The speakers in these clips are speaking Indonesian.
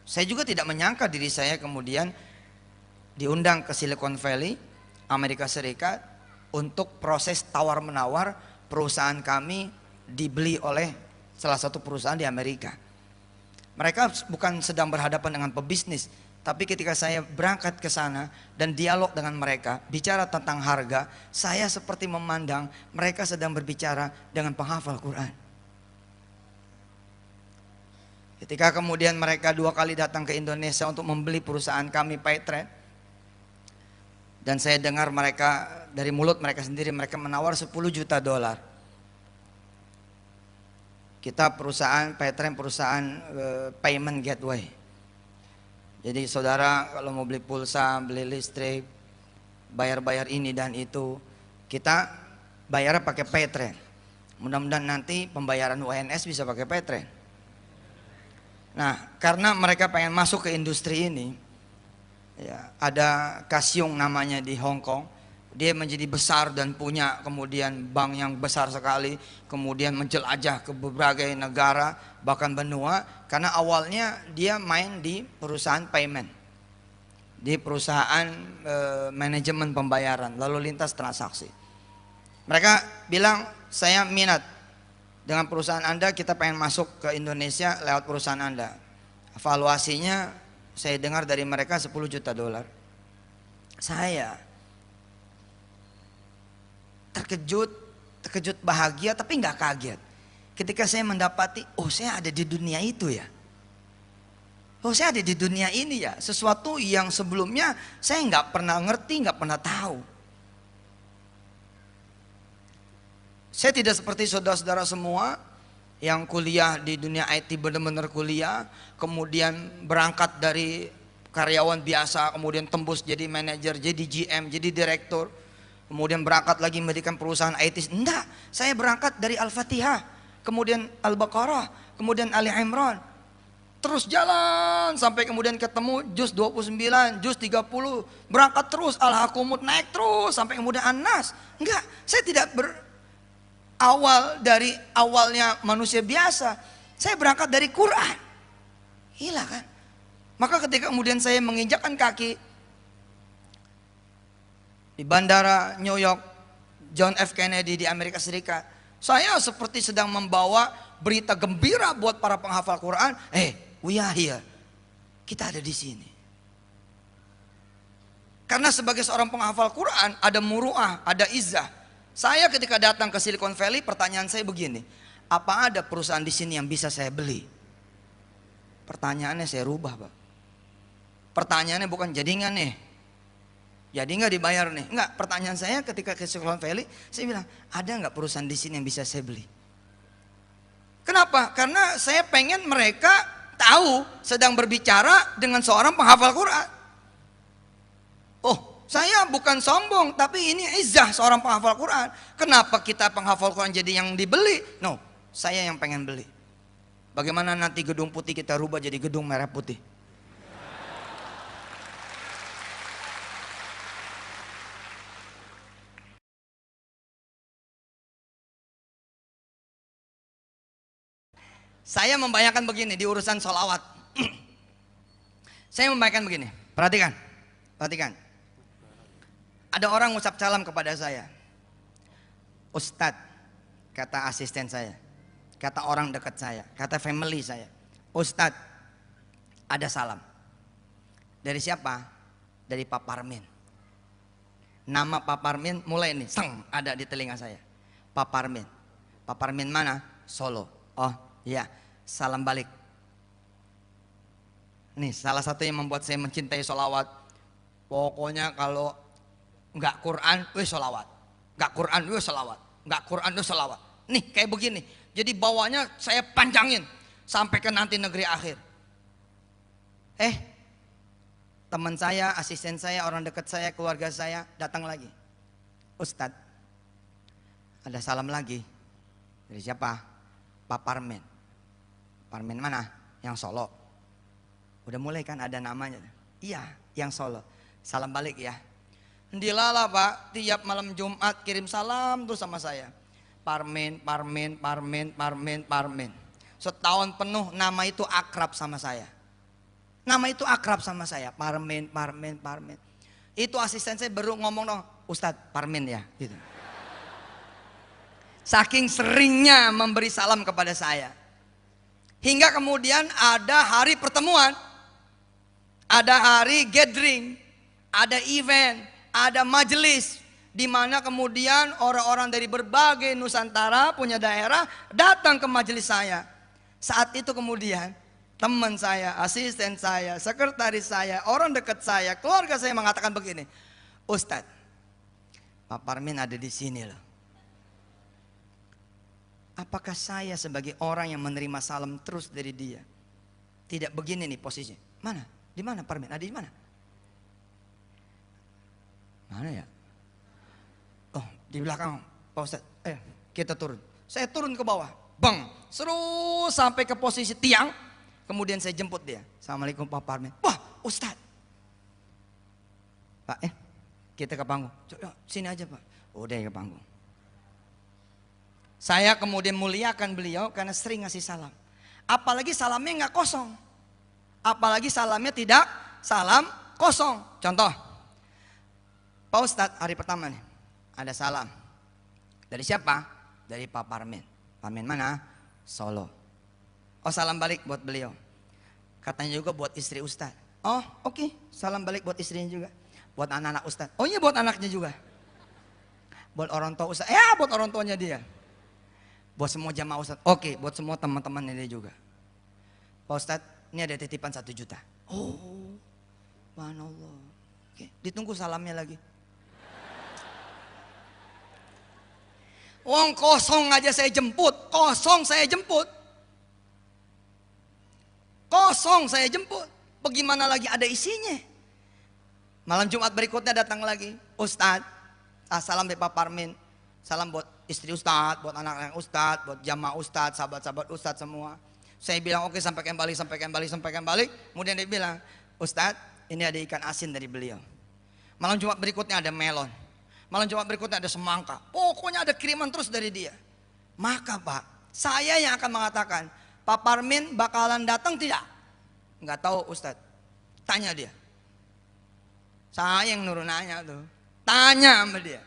Saya juga tidak menyangka diri saya kemudian diundang ke Silicon Valley, Amerika Serikat, untuk proses tawar-menawar perusahaan kami dibeli oleh salah satu perusahaan di Amerika. Mereka bukan sedang berhadapan dengan pebisnis, tapi ketika saya berangkat ke sana dan dialog dengan mereka, bicara tentang harga, saya seperti memandang mereka sedang berbicara dengan penghafal Quran. Ketika kemudian mereka 2 kali datang ke Indonesia untuk membeli perusahaan kami Paytrade, dan saya dengar mereka dari mulut mereka sendiri, mereka menawar 10 juta dolar. Kita perusahaan Paytrade, perusahaan payment gateway. Jadi saudara kalau mau beli pulsa, beli listrik, bayar-bayar ini dan itu, kita bayarnya pakai Paytrade. Mudah-mudahan nanti pembayaran UNS bisa pakai Paytrade. Nah, karena mereka pengen masuk ke industri ini, ya, ada Kasyong namanya di Hong Kong. Dia menjadi besar dan punya kemudian bank yang besar sekali, kemudian menjelajah ke berbagai negara, bahkan benua, karena awalnya dia main di perusahaan payment, di perusahaan manajemen pembayaran, lalu lintas transaksi. Mereka bilang, saya minat dengan perusahaan Anda, kita pengen masuk ke Indonesia lewat perusahaan Anda. Evaluasinya saya dengar dari mereka 10 juta dolar. Saya terkejut bahagia tapi nggak kaget. Ketika saya mendapati, oh saya ada di dunia itu ya. Oh saya ada di dunia ini ya. Sesuatu yang sebelumnya saya nggak pernah ngerti, nggak pernah tahu. Saya tidak seperti saudara-saudara semua yang kuliah di dunia IT, benar-benar kuliah, kemudian berangkat dari karyawan biasa, kemudian tembus jadi manajer, jadi GM, jadi direktur, kemudian berangkat lagi mendirikan perusahaan IT. Enggak, saya berangkat dari Al-Fatihah, kemudian Al-Baqarah, kemudian Ali Imran, terus jalan sampai kemudian ketemu juz 29, juz 30, berangkat terus Al-Hakumut, naik terus sampai kemudian An-Nas. Enggak, saya tidak awal dari awalnya manusia biasa. Saya berangkat dari Quran. Gila kan? Maka ketika kemudian saya menginjakkan kaki di bandara New York John F. Kennedy di Amerika Serikat, saya seperti sedang membawa berita gembira buat para penghafal Quran. We are here. Kita ada di sini. Karena sebagai seorang penghafal Quran ada muruah, ada izzah. Saya ketika datang ke Silicon Valley, pertanyaan saya begini, apa ada perusahaan di sini yang bisa saya beli? Pertanyaannya saya rubah, Pak. Pertanyaannya bukan jadi nggak nih, jadi nggak dibayar nih, nggak. Pertanyaan saya ketika ke Silicon Valley, saya bilang, ada nggak perusahaan di sini yang bisa saya beli? Kenapa? Karena saya pengen mereka tahu sedang berbicara dengan seorang penghafal Quran. Oh, saya bukan sombong, tapi ini izzah seorang penghafal Quran. Kenapa kita penghafal Quran jadi yang dibeli? No, saya yang pengen beli. Bagaimana nanti gedung putih kita rubah jadi gedung merah putih? Saya membayangkan begini di urusan sholawat. Saya membayangkan begini, perhatikan. Ada orang ngucap salam kepada saya. Ustadz, kata asisten saya, kata orang dekat saya, kata family saya, Ustadz, ada salam. Dari siapa? Dari Pak Parmin. Nama Pak Parmin mulai nih, ada di telinga saya. Pak Parmin. Pak Parmin mana? Solo. Oh iya, salam balik. Nih salah satu yang membuat saya mencintai sholawat. Pokoknya kalau nggak Quran, sholawat. Nggak Quran, sholawat. Nggak Quran, sholawat. Nih kayak begini. Jadi bawahnya saya panjangin sampai ke nanti negeri akhir. Teman saya, asisten saya, orang dekat saya, keluarga saya datang lagi. Ustadz, ada salam lagi. Dari siapa? Pak Parmin. Parmin mana? Yang Solo. Udah mulai kan ada namanya. Iya, yang Solo. Salam balik ya. Dilala Pak, tiap malam Jumat kirim salam tuh sama saya. Parmin. Setahun penuh nama itu akrab sama saya. Nama itu akrab sama saya, Parmin, Parmin, Parmin. Itu asisten saya baru ngomong dong, Ustadz Parmin ya, gitu. Saking seringnya memberi salam kepada saya. Hingga kemudian ada hari pertemuan, ada hari gathering, ada event, ada majelis, di mana kemudian orang-orang dari berbagai Nusantara punya daerah datang ke majelis saya. Saat itu kemudian teman saya, asisten saya, sekretaris saya, orang dekat saya, keluarga saya mengatakan begini, Ustadz, Pak Parmin ada di sini loh. Apakah saya sebagai orang yang menerima salam terus dari dia tidak begini nih posisinya? Mana? Di mana Parmin? Ada di mana? Mana ya? Oh, di belakang Pak Ustadz. Kita turun. Saya turun ke bawah. Bang, terus sampai ke posisi tiang. Kemudian saya jemput dia. Assalamualaikum Pak Parmin. Wah, Ustadz. Pak, kita ke panggung. Sini aja Pak. Udah ke panggung. Saya kemudian muliakan beliau karena sering ngasih salam. Apalagi salamnya nggak kosong. Apalagi salamnya tidak salam kosong. Contoh, Pak Ustadz hari pertama nih ada salam. Dari siapa? Dari Pak Parmin. Parmin mana? Solo. Oh, salam balik buat beliau. Katanya juga buat istri Ustadz. Oh, oke. Salam balik buat istrinya juga. Buat anak-anak Ustadz. Oh iya, buat anaknya juga. Buat orang tua Ustadz. Ya, buat orang tuanya dia. Buat semua jamaah Ustadz. Oke, buat semua teman-temannya dia juga. Pak Ustadz, ini ada titipan 1 juta. Oh, subhanallah. Oke, ditunggu salamnya lagi. Wong kosong aja saya jemput. Kosong saya jemput. Kosong saya jemput. Bagaimana lagi ada isinya? Malam Jumat berikutnya datang lagi. Ustadz, salam dari Pak Parmin. Salam buat istri Ustadz, buat anak-anak Ustadz, buat jamaah Ustadz, sahabat-sahabat Ustadz semua. Saya bilang oke, sampaikan balik. Kemudian dia bilang, Ustadz, ini ada ikan asin dari beliau. Malam Jumat berikutnya ada melon. Malam Jumat berikutnya ada semangka. Pokoknya ada kiriman terus dari dia. Maka Pak, saya yang akan mengatakan, Pak Parmin bakalan datang tidak? Enggak tahu Ustadz. Tanya dia. Saya yang nurun nanya tuh. Tanya sama dia.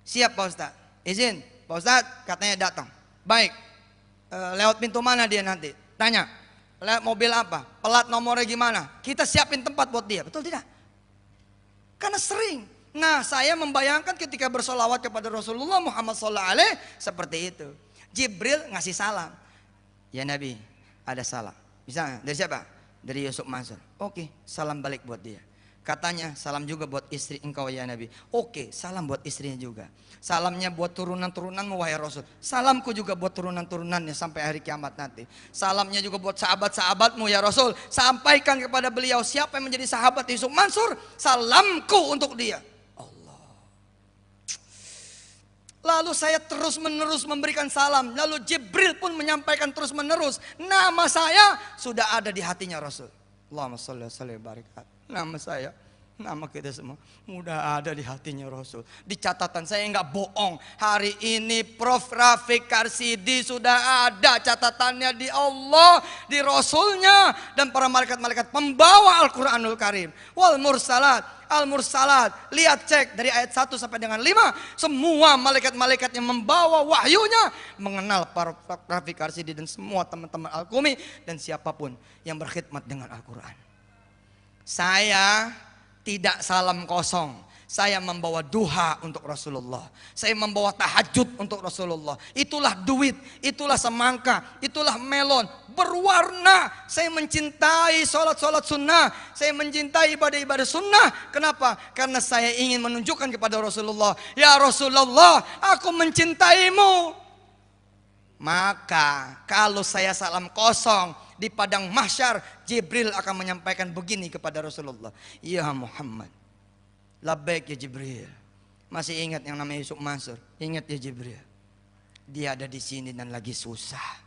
Siap Pak Ustadz. Izin, Pak Ustadz katanya datang. Baik, lewat pintu mana dia nanti? Tanya, lewat mobil apa? Pelat nomornya gimana? Kita siapin tempat buat dia, betul tidak? Karena sering. Nah, saya membayangkan ketika bersolawat kepada Rasulullah Muhammad SAW seperti itu. Jibril ngasih salam. Ya Nabi, ada salam. Misalnya, dari siapa? Dari Yusuf Mansur. Oke, salam balik buat dia. Katanya salam juga buat istri engkau ya Nabi. Oke, salam buat istrinya juga. Salamnya buat turunan-turunanmu wahai Rasul. Salamku juga buat turunan-turunannya sampai hari kiamat nanti. Salamnya juga buat sahabat-sahabatmu ya Rasul. Sampaikan kepada beliau siapa yang menjadi sahabat Yusuf Mansur, salamku untuk dia. Allah. Lalu saya terus-menerus memberikan salam. Lalu Jibril pun menyampaikan terus-menerus. Nama saya sudah ada di hatinya Rasul. Allahumma sholli wa sallim wa barik. Nama saya, nama kita semua udah ada di hatinya Rasul. Di catatan saya nggak bohong. Hari ini Prof. Rafiq Karsidi sudah ada catatannya di Allah, di Rasulnya, dan para malaikat-malaikat pembawa Al-Quranul Karim. Wal mursalat, al-mursalat. Lihat cek dari ayat 1 sampai dengan 5. Semua malaikat-malaikat yang membawa wahyunya mengenal para Rafiq Karsidi dan semua teman-teman Al-Qumi dan siapapun yang berkhidmat dengan Al-Quran. Saya tidak salam kosong. Saya membawa duha untuk Rasulullah. Saya membawa tahajud untuk Rasulullah. Itulah duit, itulah semangka, itulah melon. Berwarna. Saya mencintai sholat-sholat sunnah. Saya mencintai ibadah-ibadah sunnah. Kenapa? Karena saya ingin menunjukkan kepada Rasulullah. Ya Rasulullah, aku mencintaimu. Maka kalau saya salam kosong di padang mahsyar, Jibril akan menyampaikan begini kepada Rasulullah. Ya Muhammad, labbaik ya Jibril. Masih ingat yang namanya Yusuf Mansur? Ingat ya Jibril. Dia ada di sini dan lagi susah.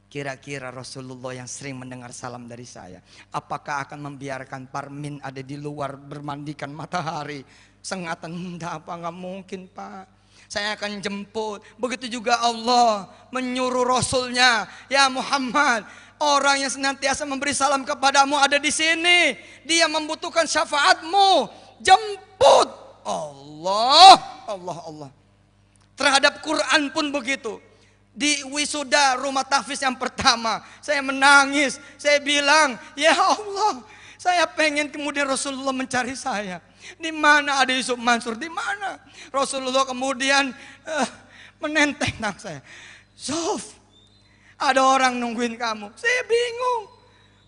Kira-kira Rasulullah yang sering mendengar salam dari saya, apakah akan membiarkan Parmin ada di luar bermandikan matahari sengatan? Enggak, apa nggak mungkin Pak. Saya akan jemput. Begitu juga Allah menyuruh Rasulnya, ya Muhammad, Orang yang senantiasa memberi salam kepadamu ada di sini. Dia membutuhkan syafaatmu. Jemput. Allah, Allah, Allah. Terhadap Quran pun begitu. Di wisuda rumah tahfiz yang pertama, saya menangis. Saya bilang, ya Allah, saya pengen kemudian Rasulullah mencari saya. Di mana ada Yusuf Mansur? Di mana? Rasulullah kemudian menenteng nang saya. Sof, ada orang nungguin kamu. Saya bingung.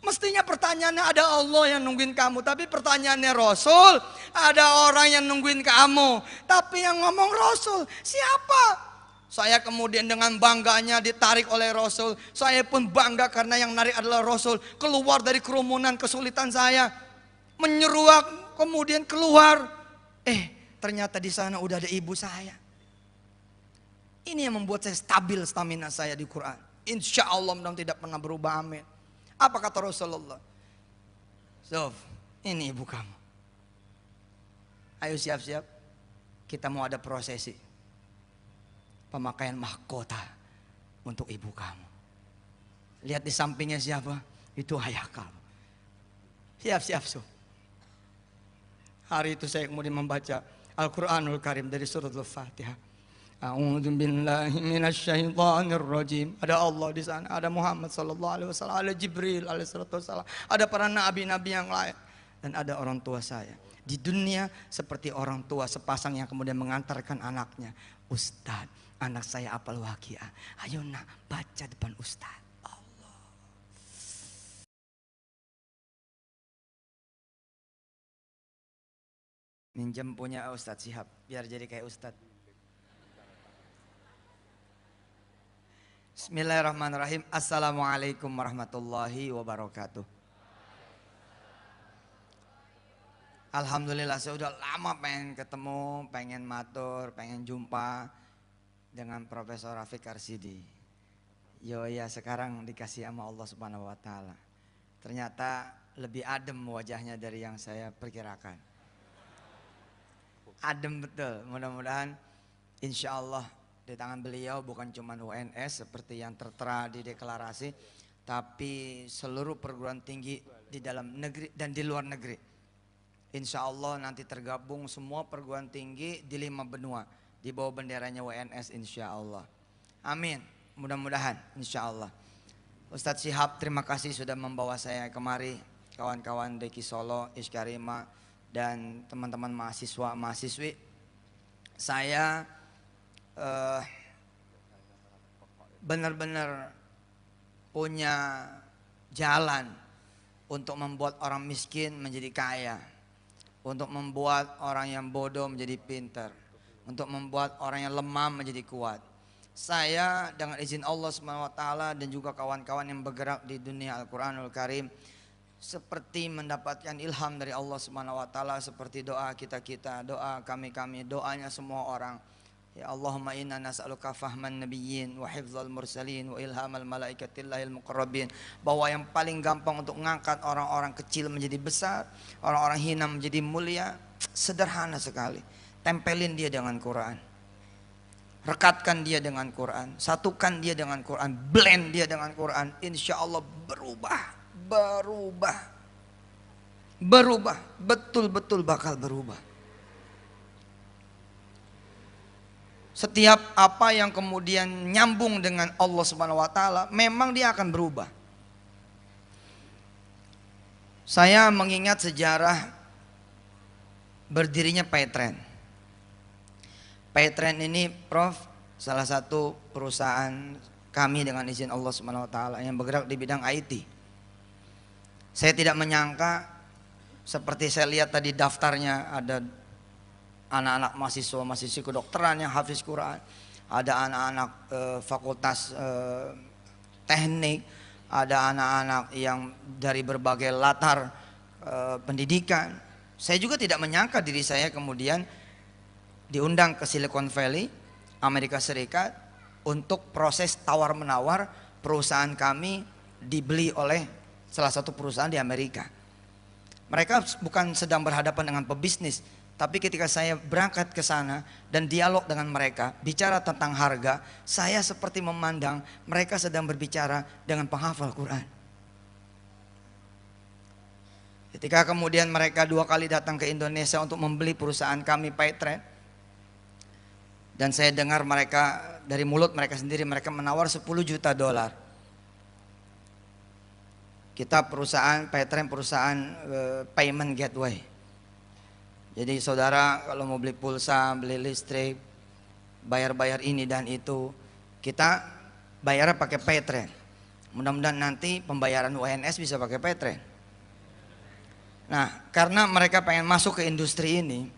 Mestinya pertanyaannya ada Allah yang nungguin kamu. Tapi pertanyaannya Rasul, ada orang yang nungguin kamu. Tapi yang ngomong Rasul, siapa? Saya kemudian dengan bangganya ditarik oleh Rasul. Saya pun bangga karena yang narik adalah Rasul. Keluar dari kerumunan kesulitan saya. Menyeruak, kemudian keluar. Ternyata di sana udah ada ibu saya. Ini yang membuat saya stabil stamina saya di Quran. Insya Allah mudah tidak pernah berubah, amin. Apa kata Rasulullah? Sof, ini ibu kamu. Ayo siap-siap, kita mau ada prosesi pemakaian mahkota untuk ibu kamu. Lihat di sampingnya siapa? Itu ayah kamu. Siap-siap, Sof. Hari itu saya kemudian membaca Al-Quranul Karim dari surat Al-Fatihah. A'udzu billahi minasyaitonir rajim. Ada Allah di sana, ada Muhammad sallallahu alaihi wasallam, ada Jibril alaihi wasallam, ada para nabi-nabi yang lain, dan ada orang tua saya. Di dunia seperti orang tua sepasang yang kemudian mengantarkan anaknya. Ustaz, anak saya apal Waqiah. Ayo nak, baca depan Ustaz. Allah. Minjem punya Ustaz Syihab biar jadi kayak Ustaz. Bismillahirrahmanirrahim. Assalamualaikum warahmatullahi wabarakatuh. Alhamdulillah saya udah lama pengen ketemu, pengen matur, pengen jumpa dengan Profesor Rafiq Arsidi. Ya sekarang dikasih sama Allah Subhanahu wa taala. Ternyata lebih adem wajahnya dari yang saya perkirakan. Adem betul. Mudah-mudahan insya Allah di tangan beliau bukan cuma UNS seperti yang tertera di deklarasi, tapi seluruh perguruan tinggi di dalam negeri dan di luar negeri. Insya Allah nanti tergabung semua perguruan tinggi di 5 benua di bawah benderanya UNS insya Allah. Amin. Mudah-mudahan insya Allah. Ustadz Syihab terima kasih sudah membawa saya kemari, kawan-kawan Deki Solo, Iskarima dan teman-teman mahasiswa mahasiswi. Saya benar-benar punya jalan untuk membuat orang miskin menjadi kaya, untuk membuat orang yang bodoh menjadi pintar, untuk membuat orang yang lemah menjadi kuat. Saya dengan izin Allah SWT dan juga kawan-kawan yang bergerak di dunia Al-Quranul Karim seperti mendapatkan ilham dari Allah SWT, seperti doa kita-kita, doa kami-kami, doanya semua orang. Ya Allahumma inna nas'aluka fahman nabiyyin wa hifzal mursalin wa ilhamal malaikatillahil muqarrabin. Bahwa yang paling gampang untuk mengangkat orang-orang kecil menjadi besar, orang-orang hina menjadi mulia, sederhana sekali. Tempelin dia dengan Quran, rekatkan dia dengan Quran, satukan dia dengan Quran, blend dia dengan Quran. Insya Allah berubah, betul-betul bakal berubah. Setiap apa yang kemudian nyambung dengan Allah Subhanahu wa taala, memang dia akan berubah. Saya mengingat sejarah berdirinya Paytrend. Paytrend ini Prof, salah satu perusahaan kami dengan izin Allah Subhanahu wa taala yang bergerak di bidang IT. Saya tidak menyangka seperti saya lihat tadi daftarnya ada anak-anak mahasiswa kedokteran yang hafiz Quran, ada anak-anak fakultas teknik, ada anak-anak yang dari berbagai latar pendidikan. Saya juga tidak menyangka diri saya kemudian diundang ke Silicon Valley, Amerika Serikat untuk proses tawar-menawar perusahaan kami dibeli oleh salah satu perusahaan di Amerika. Mereka bukan sedang berhadapan dengan pebisnis, tapi ketika saya berangkat ke sana dan dialog dengan mereka, bicara tentang harga, saya seperti memandang mereka sedang berbicara dengan penghafal Quran. Ketika kemudian mereka 2 kali datang ke Indonesia untuk membeli perusahaan kami Paytrend, dan saya dengar mereka dari mulut mereka sendiri, mereka menawar 10 juta dolar. Kita perusahaan Paytrend, perusahaan payment gateway. Jadi saudara kalau mau beli pulsa, beli listrik, bayar-bayar ini dan itu, kita bayarnya pakai Paytrend. Mudah-mudahan nanti pembayaran UNS bisa pakai Paytrend. Nah, karena mereka pengen masuk ke industri ini,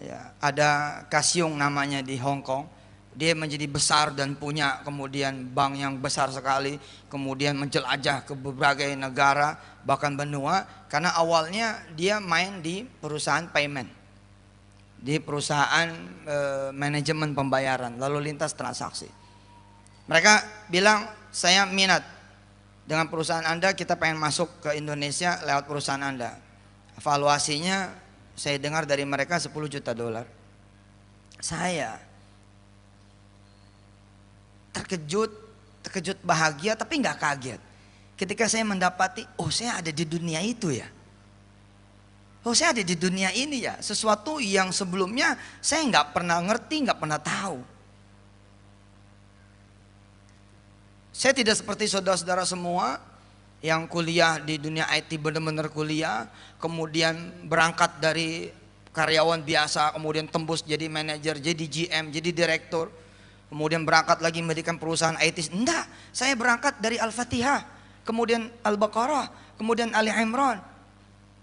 ya, ada Kasyong namanya di Hong Kong. Dia menjadi besar dan punya kemudian bank yang besar sekali, kemudian menjelajah ke berbagai negara, bahkan benua. Karena awalnya dia main di perusahaan payment, di perusahaan manajemen pembayaran, lalu lintas transaksi. Mereka bilang, saya minat dengan perusahaan Anda, kita pengen masuk ke Indonesia lewat perusahaan Anda. Evaluasinya saya dengar dari mereka 10 juta dolar. Saya terkejut bahagia tapi nggak kaget ketika saya mendapati, oh saya ada di dunia itu ya. Oh saya ada di dunia ini ya. Sesuatu yang sebelumnya saya nggak pernah ngerti, nggak pernah tahu. Saya tidak seperti saudara-saudara semua yang kuliah di dunia IT, benar-benar kuliah, kemudian berangkat dari karyawan biasa, kemudian tembus jadi manajer, jadi GM, jadi direktur, kemudian berangkat lagi mendirikan perusahaan IT. Enggak, saya berangkat dari Al-Fatihah, kemudian Al-Baqarah, kemudian Ali Imran,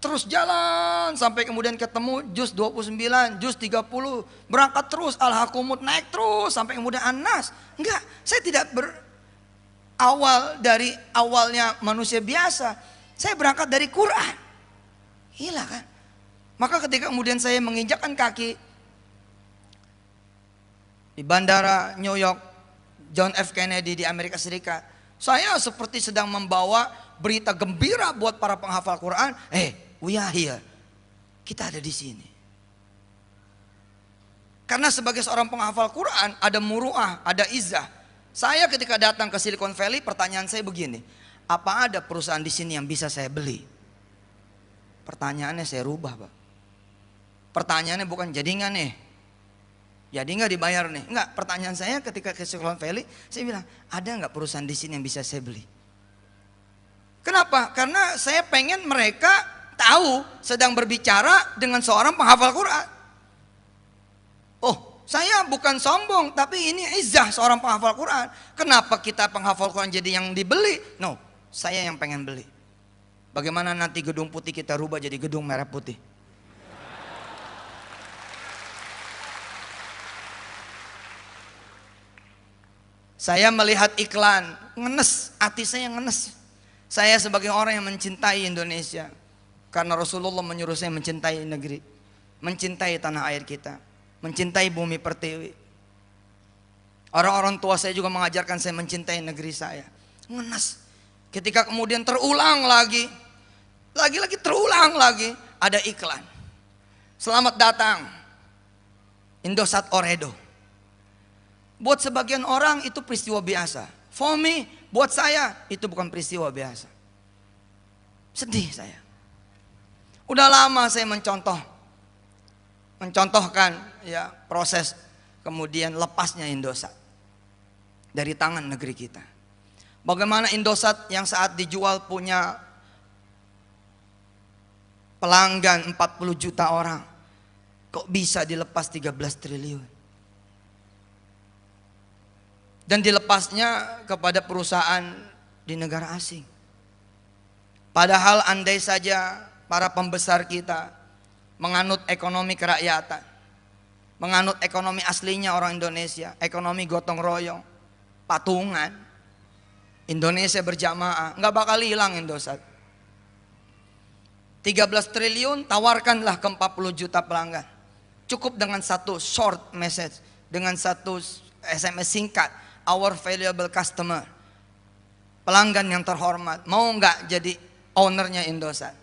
terus jalan sampai kemudian ketemu juz 29, juz 30, berangkat terus Al-Hakumut, naik terus sampai kemudian An-Nas. Enggak, saya tidak awal dari awalnya manusia biasa. Saya berangkat dari Quran. Gila kan? Maka ketika kemudian saya menginjakkan kaki di bandara New York John F. Kennedy di Amerika Serikat, saya seperti sedang membawa berita gembira buat para penghafal Quran. We are here. Kita ada di sini. Karena sebagai seorang penghafal Quran ada muru'ah, ada izzah. Saya ketika datang ke Silicon Valley, pertanyaan saya begini, apa ada perusahaan di sini yang bisa saya beli? Pertanyaannya saya rubah, Pak. Pertanyaannya bukan jadi nggak nih, jadi nggak dibayar nih, nggak. Pertanyaan saya ketika ke Silicon Valley, saya bilang, ada nggak perusahaan di sini yang bisa saya beli? Kenapa? Karena saya pengen mereka tahu sedang berbicara dengan seorang penghafal Quran. Oh, saya bukan sombong, tapi ini izzah seorang penghafal Quran. Kenapa kita penghafal Quran jadi yang dibeli? No, saya yang pengen beli. Bagaimana nanti gedung putih kita rubah jadi gedung merah putih? Saya melihat iklan, ngenes, hati saya ngenes. Saya sebagai orang yang mencintai Indonesia, karena Rasulullah menyuruh saya mencintai negeri, mencintai tanah air kita, mencintai bumi pertiwi. Orang-orang tua saya juga mengajarkan saya mencintai negeri saya. Ngenes. Ketika kemudian terulang lagi terulang lagi, ada iklan. Selamat datang Indosat Oredo. Buat sebagian orang itu peristiwa biasa. For me, buat saya itu bukan peristiwa biasa. Sedih saya. Udah lama saya mencontohkan ya proses kemudian lepasnya Indosat dari tangan negeri kita. Bagaimana Indosat yang saat dijual punya pelanggan 40 juta orang, kok bisa dilepas 13 triliun? Dan dilepasnya kepada perusahaan di negara asing. Padahal andai saja para pembesar kita menganut ekonomi kerakyatan, menganut ekonomi aslinya orang Indonesia, ekonomi gotong royong, patungan, Indonesia berjamaah, nggak bakal hilang Indosat. 13 triliun tawarkanlah ke 40 juta pelanggan. Cukup dengan satu short message, dengan satu SMS singkat, our valuable customer, pelanggan yang terhormat, mau nggak jadi ownernya Indosat?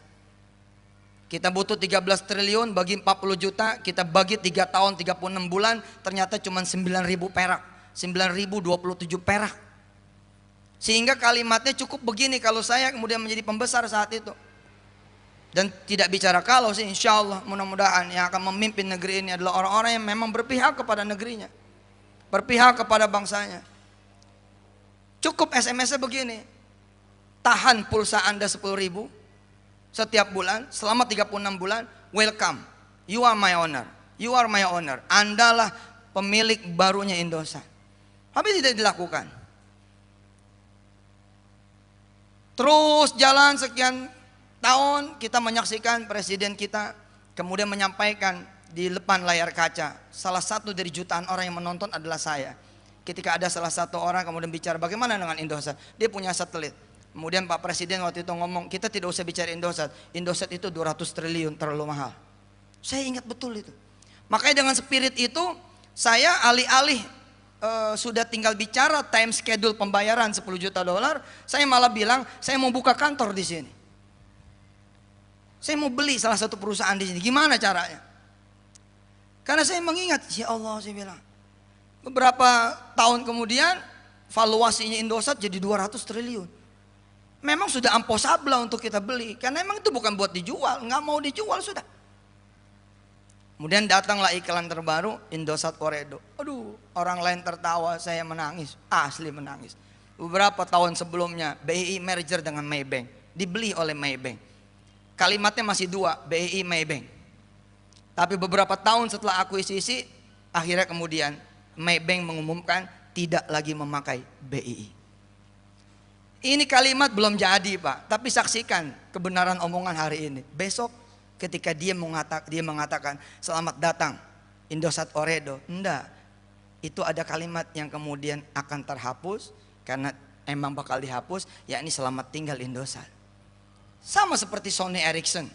Kita butuh 13 triliun bagi 40 juta, kita bagi 3 tahun 36 bulan, ternyata cuma 9.000 perak, 9.027 perak. Sehingga kalimatnya cukup begini kalau saya kemudian menjadi pembesar saat itu. Dan tidak bicara kalau sih, insya Allah mudah-mudahan yang akan memimpin negeri ini adalah orang-orang yang memang berpihak kepada negerinya, berpihak kepada bangsanya. Cukup SMS-nya begini, tahan pulsa Anda 10.000 setiap bulan selama 36 bulan, welcome, you are my owner, you are my owner, Andalah pemilik barunya Indosat. Tapi tidak dilakukan. Terus jalan sekian tahun, kita menyaksikan presiden kita kemudian menyampaikan di depan layar kaca. Salah satu dari jutaan orang yang menonton adalah saya. Ketika ada salah satu orang kemudian bicara bagaimana dengan Indosat, dia punya satelit. Kemudian Pak Presiden waktu itu ngomong, kita tidak usah bicara Indosat, Indosat itu 200 triliun terlalu mahal. Saya ingat betul itu. Makanya dengan spirit itu saya alih-alih sudah tinggal bicara time schedule pembayaran 10 juta dolar, saya malah bilang saya mau buka kantor di sini. Saya mau beli salah satu perusahaan di sini. Gimana caranya? Karena saya mengingat, ya Allah, saya bilang, beberapa tahun kemudian valuasinya Indosat jadi 200 triliun. Memang sudah impossible untuk kita beli, karena memang itu bukan buat dijual, nggak mau dijual sudah. Kemudian datanglah iklan terbaru Indosat Ooredoo. Aduh, orang lain tertawa, saya menangis, asli menangis. Beberapa tahun sebelumnya BRI merger dengan Maybank, dibeli oleh Maybank. Kalimatnya masih dua, BRI Maybank. Tapi beberapa tahun setelah akuisisi, akhirnya kemudian Maybank mengumumkan tidak lagi memakai BRI. Ini kalimat belum jadi Pak, tapi saksikan kebenaran omongan hari ini. Besok ketika dia mengatakan selamat datang Indosat Ooredoo, enggak, itu ada kalimat yang kemudian akan terhapus karena emang bakal dihapus, yakni selamat tinggal Indosat. Sama seperti Sony Ericsson,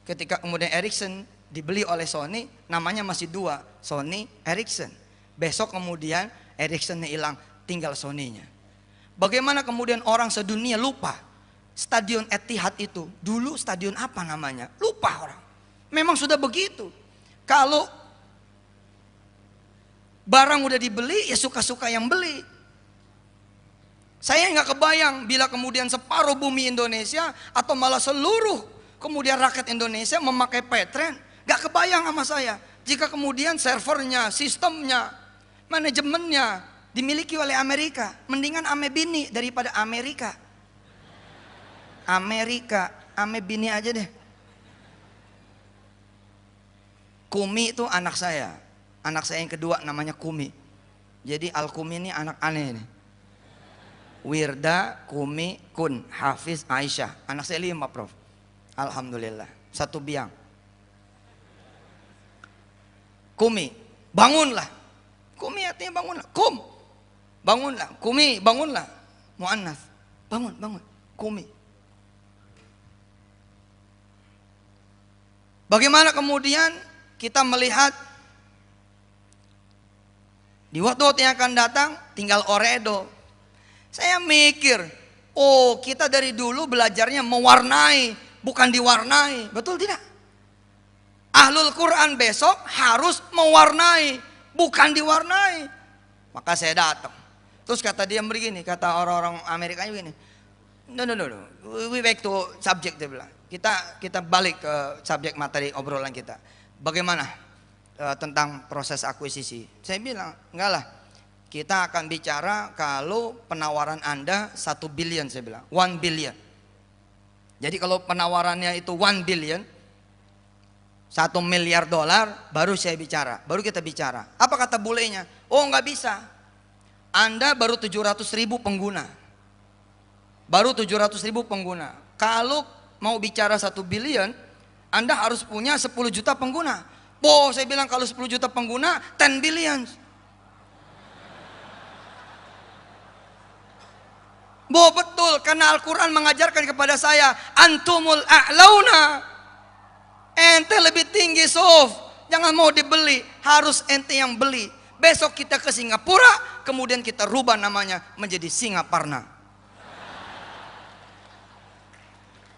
ketika kemudian Ericsson dibeli oleh Sony, namanya masih dua, Sony Ericsson. Besok kemudian Ericsson-nya hilang, tinggal Sony-nya. Bagaimana kemudian orang sedunia lupa Stadion Etihad itu dulu stadion apa namanya? Lupa orang. Memang sudah begitu. Kalau barang udah dibeli, ya suka-suka yang beli. Saya nggak kebayang bila kemudian separuh bumi Indonesia atau malah seluruh kemudian rakyat Indonesia memakai Petren. Nggak kebayang sama saya. Jika kemudian servernya, sistemnya, manajemennya dimiliki oleh Amerika. Mendingan ame bini daripada Amerika. Ame bini aja deh. Kumi itu anak saya yang kedua namanya Kumi. Jadi Al-Kumi ini anak aneh nih. Wirda, Kumi, Kun, Hafiz, Aisyah. Anak saya 5 Prof. Alhamdulillah, 1 biang. Kumi, bangunlah. Kumi artinya bangunlah. Kum, bangunlah. Kumi, bangunlah. Mu'annas, bangun. Kumi. Bagaimana kemudian kita melihat di waktu-waktu yang akan datang tinggal Ooredoo. Saya mikir, oh kita dari dulu belajarnya mewarnai, bukan diwarnai. Betul tidak? Ahlul Quran besok harus mewarnai, bukan diwarnai. Maka saya datang. Terus kata dia begini, kata orang-orang Amerika begini, no, we back to subject, dia bilang. Kita balik ke subjek materi obrolan kita. Bagaimana tentang proses akuisisi? Saya bilang, enggak lah. Kita akan bicara kalau penawaran Anda 1 billion, saya bilang, 1 billion. Jadi kalau penawarannya itu 1 billion, 1 miliar dolar, baru saya bicara, baru kita bicara. Apa kata bulenya? Oh enggak bisa. Anda baru 700.000 pengguna. Baru 700.000 pengguna. Kalau mau bicara 1 billion, Anda harus punya 10 juta pengguna. Oh, saya bilang kalau 10 juta pengguna, 10 billion. Betul, karena Al-Quran mengajarkan kepada saya, antumul a'launa. Ente lebih tinggi, Sof. Jangan mau dibeli, harus ente yang beli. Besok kita ke Singapura, kemudian kita rubah namanya menjadi Singaparna.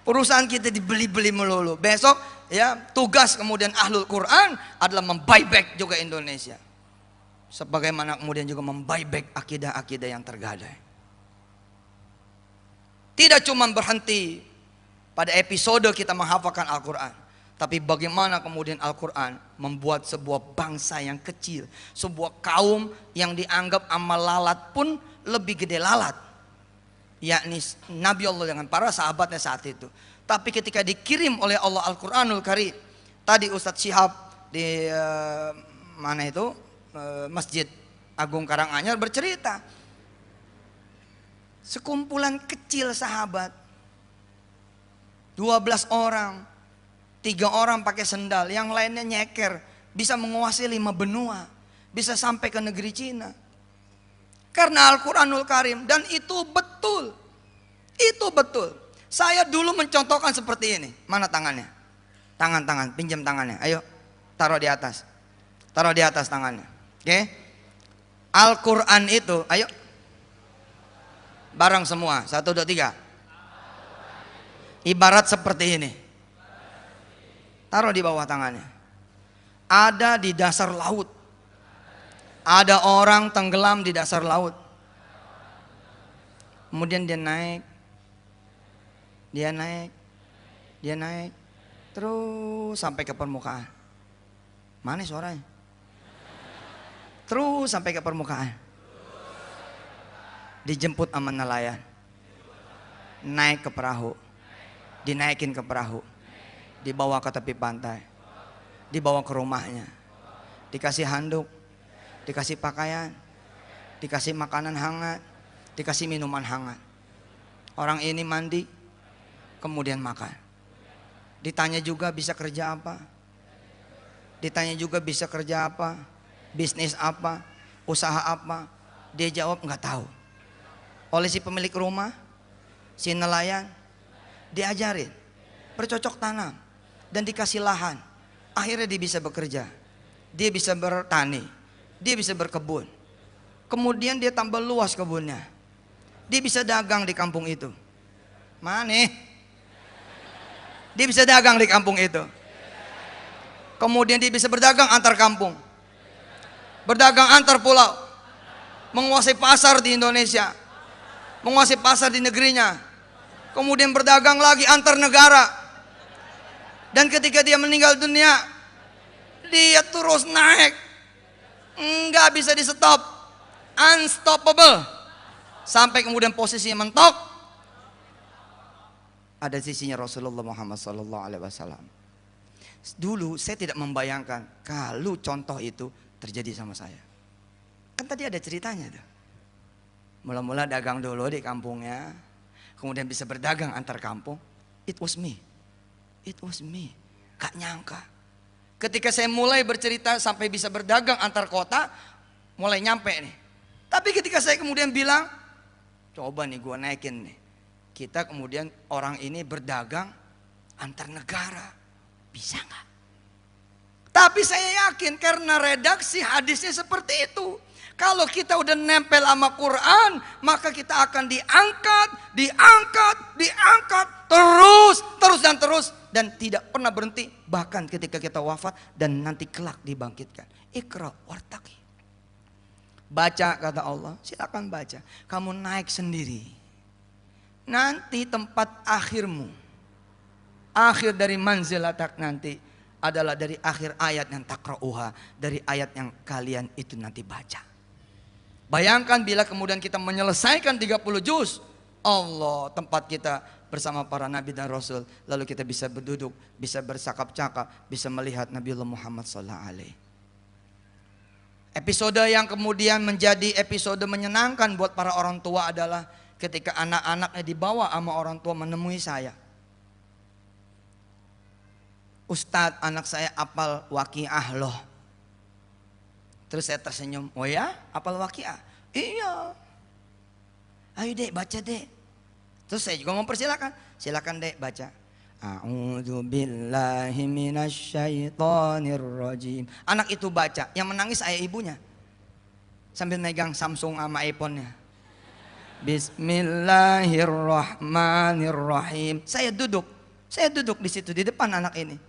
Perusahaan kita dibeli-beli melulu. Besok ya tugas kemudian Ahlul Quran adalah membuyback juga Indonesia. Sebagaimana kemudian juga membuyback akidah-akidah yang tergadai. Tidak cuma berhenti pada episode kita menghafalkan Al-Quran. Tapi bagaimana kemudian Al-Quran membuat sebuah bangsa yang kecil, sebuah kaum yang dianggap amal lalat pun lebih gede lalat, yakni Nabi Allah dengan para sahabatnya saat itu. Tapi ketika dikirim oleh Allah Al-Quranul Karim, tadi Ustadz Syihab di mana itu Masjid Agung Karanganyar bercerita, sekumpulan kecil sahabat, 12 orang, 3 orang pakai sendal, yang lainnya nyeker, bisa menguasai 5 benua, bisa sampai ke negeri Cina. Karena Al-Quranul Karim, dan itu betul. Itu betul. Saya dulu mencontohkan seperti ini. Mana tangannya? Tangan, pinjam tangannya. Ayo, taruh di atas. Taruh di atas tangannya. Oke? Al-Quran itu, ayo. Bareng semua, 1, 2, 3. Ibarat seperti ini. Taruh di bawah tangannya. Ada di dasar laut. Ada orang tenggelam di dasar laut. Kemudian dia naik. Dia naik. Dia naik. Terus sampai ke permukaan. Mana suaranya? Terus sampai ke permukaan. Dijemput sama nelayan. Naik ke perahu. Dinaikin ke perahu. Dibawa ke tepi pantai, dibawa ke rumahnya, dikasih handuk, dikasih pakaian, dikasih makanan hangat, dikasih minuman hangat. Orang ini mandi, kemudian makan. Ditanya juga bisa kerja apa, ditanya juga bisa kerja apa, bisnis apa, usaha apa. Dia jawab nggak tahu. Oleh si pemilik rumah, si nelayan, diajarin bercocok tanam. Dan dikasih lahan. Akhirnya dia bisa bekerja. Dia bisa bertani. Dia bisa berkebun. Kemudian dia tambah luas kebunnya. Dia bisa dagang di kampung itu. Mana? Dia bisa dagang di kampung itu. Kemudian dia bisa berdagang antar kampung. Berdagang antar pulau. Menguasai pasar di Indonesia. Menguasai pasar di negerinya. Kemudian berdagang lagi antar negara. Dan ketika dia meninggal dunia, dia terus naik, nggak bisa di stop, unstoppable, sampai kemudian posisinya mentok. Ada sisinya Rasulullah Muhammad SAW. Dulu saya tidak membayangkan kalau contoh itu terjadi sama saya. Kan tadi ada ceritanya tuh. Mula-mula dagang dulu di kampungnya, kemudian bisa berdagang antar kampung. It was me. It was me. Gak nyangka. Ketika saya mulai bercerita sampai bisa berdagang antar kota, mulai nyampe nih. Tapi ketika saya kemudian bilang, coba nih gue naikin nih. Kita kemudian orang ini berdagang antar negara. Bisa gak? Tapi saya yakin karena redaksi hadisnya seperti itu. Kalau kita udah nempel sama Quran, maka kita akan diangkat, terus dan tidak pernah berhenti, bahkan ketika kita wafat dan nanti kelak dibangkitkan. Iqra wartaqi. Baca kata Allah, silakan baca. Kamu naik sendiri. Nanti tempat akhirmu, akhir dari manzilatak nanti adalah dari akhir ayat yang takra'uha, dari ayat yang kalian itu nanti baca. Bayangkan bila kemudian kita menyelesaikan 30 juz, Allah tempat kita bersama para nabi dan rasul, lalu kita bisa berduduk, bisa bercakap-cakap, bisa melihat Nabiullah Muhammad SAW. Episode yang kemudian menjadi episode menyenangkan buat para orang tua adalah ketika anak-anaknya dibawa sama orang tua menemui saya. Ustadz, anak saya apal waqiah loh. Terus saya tersenyum, oh ya, apal waqiah? Iya. Ayo dek, baca dek. Terus saya juga mempersilakan, silakan dek baca. A'udzu billahi minasyaitonir rajim. Anak itu baca, yang menangis ayah ibunya. Sambil megang Samsung sama iPhone-nya. Bismillahirrahmanirrahim. Saya duduk di situ di depan anak ini.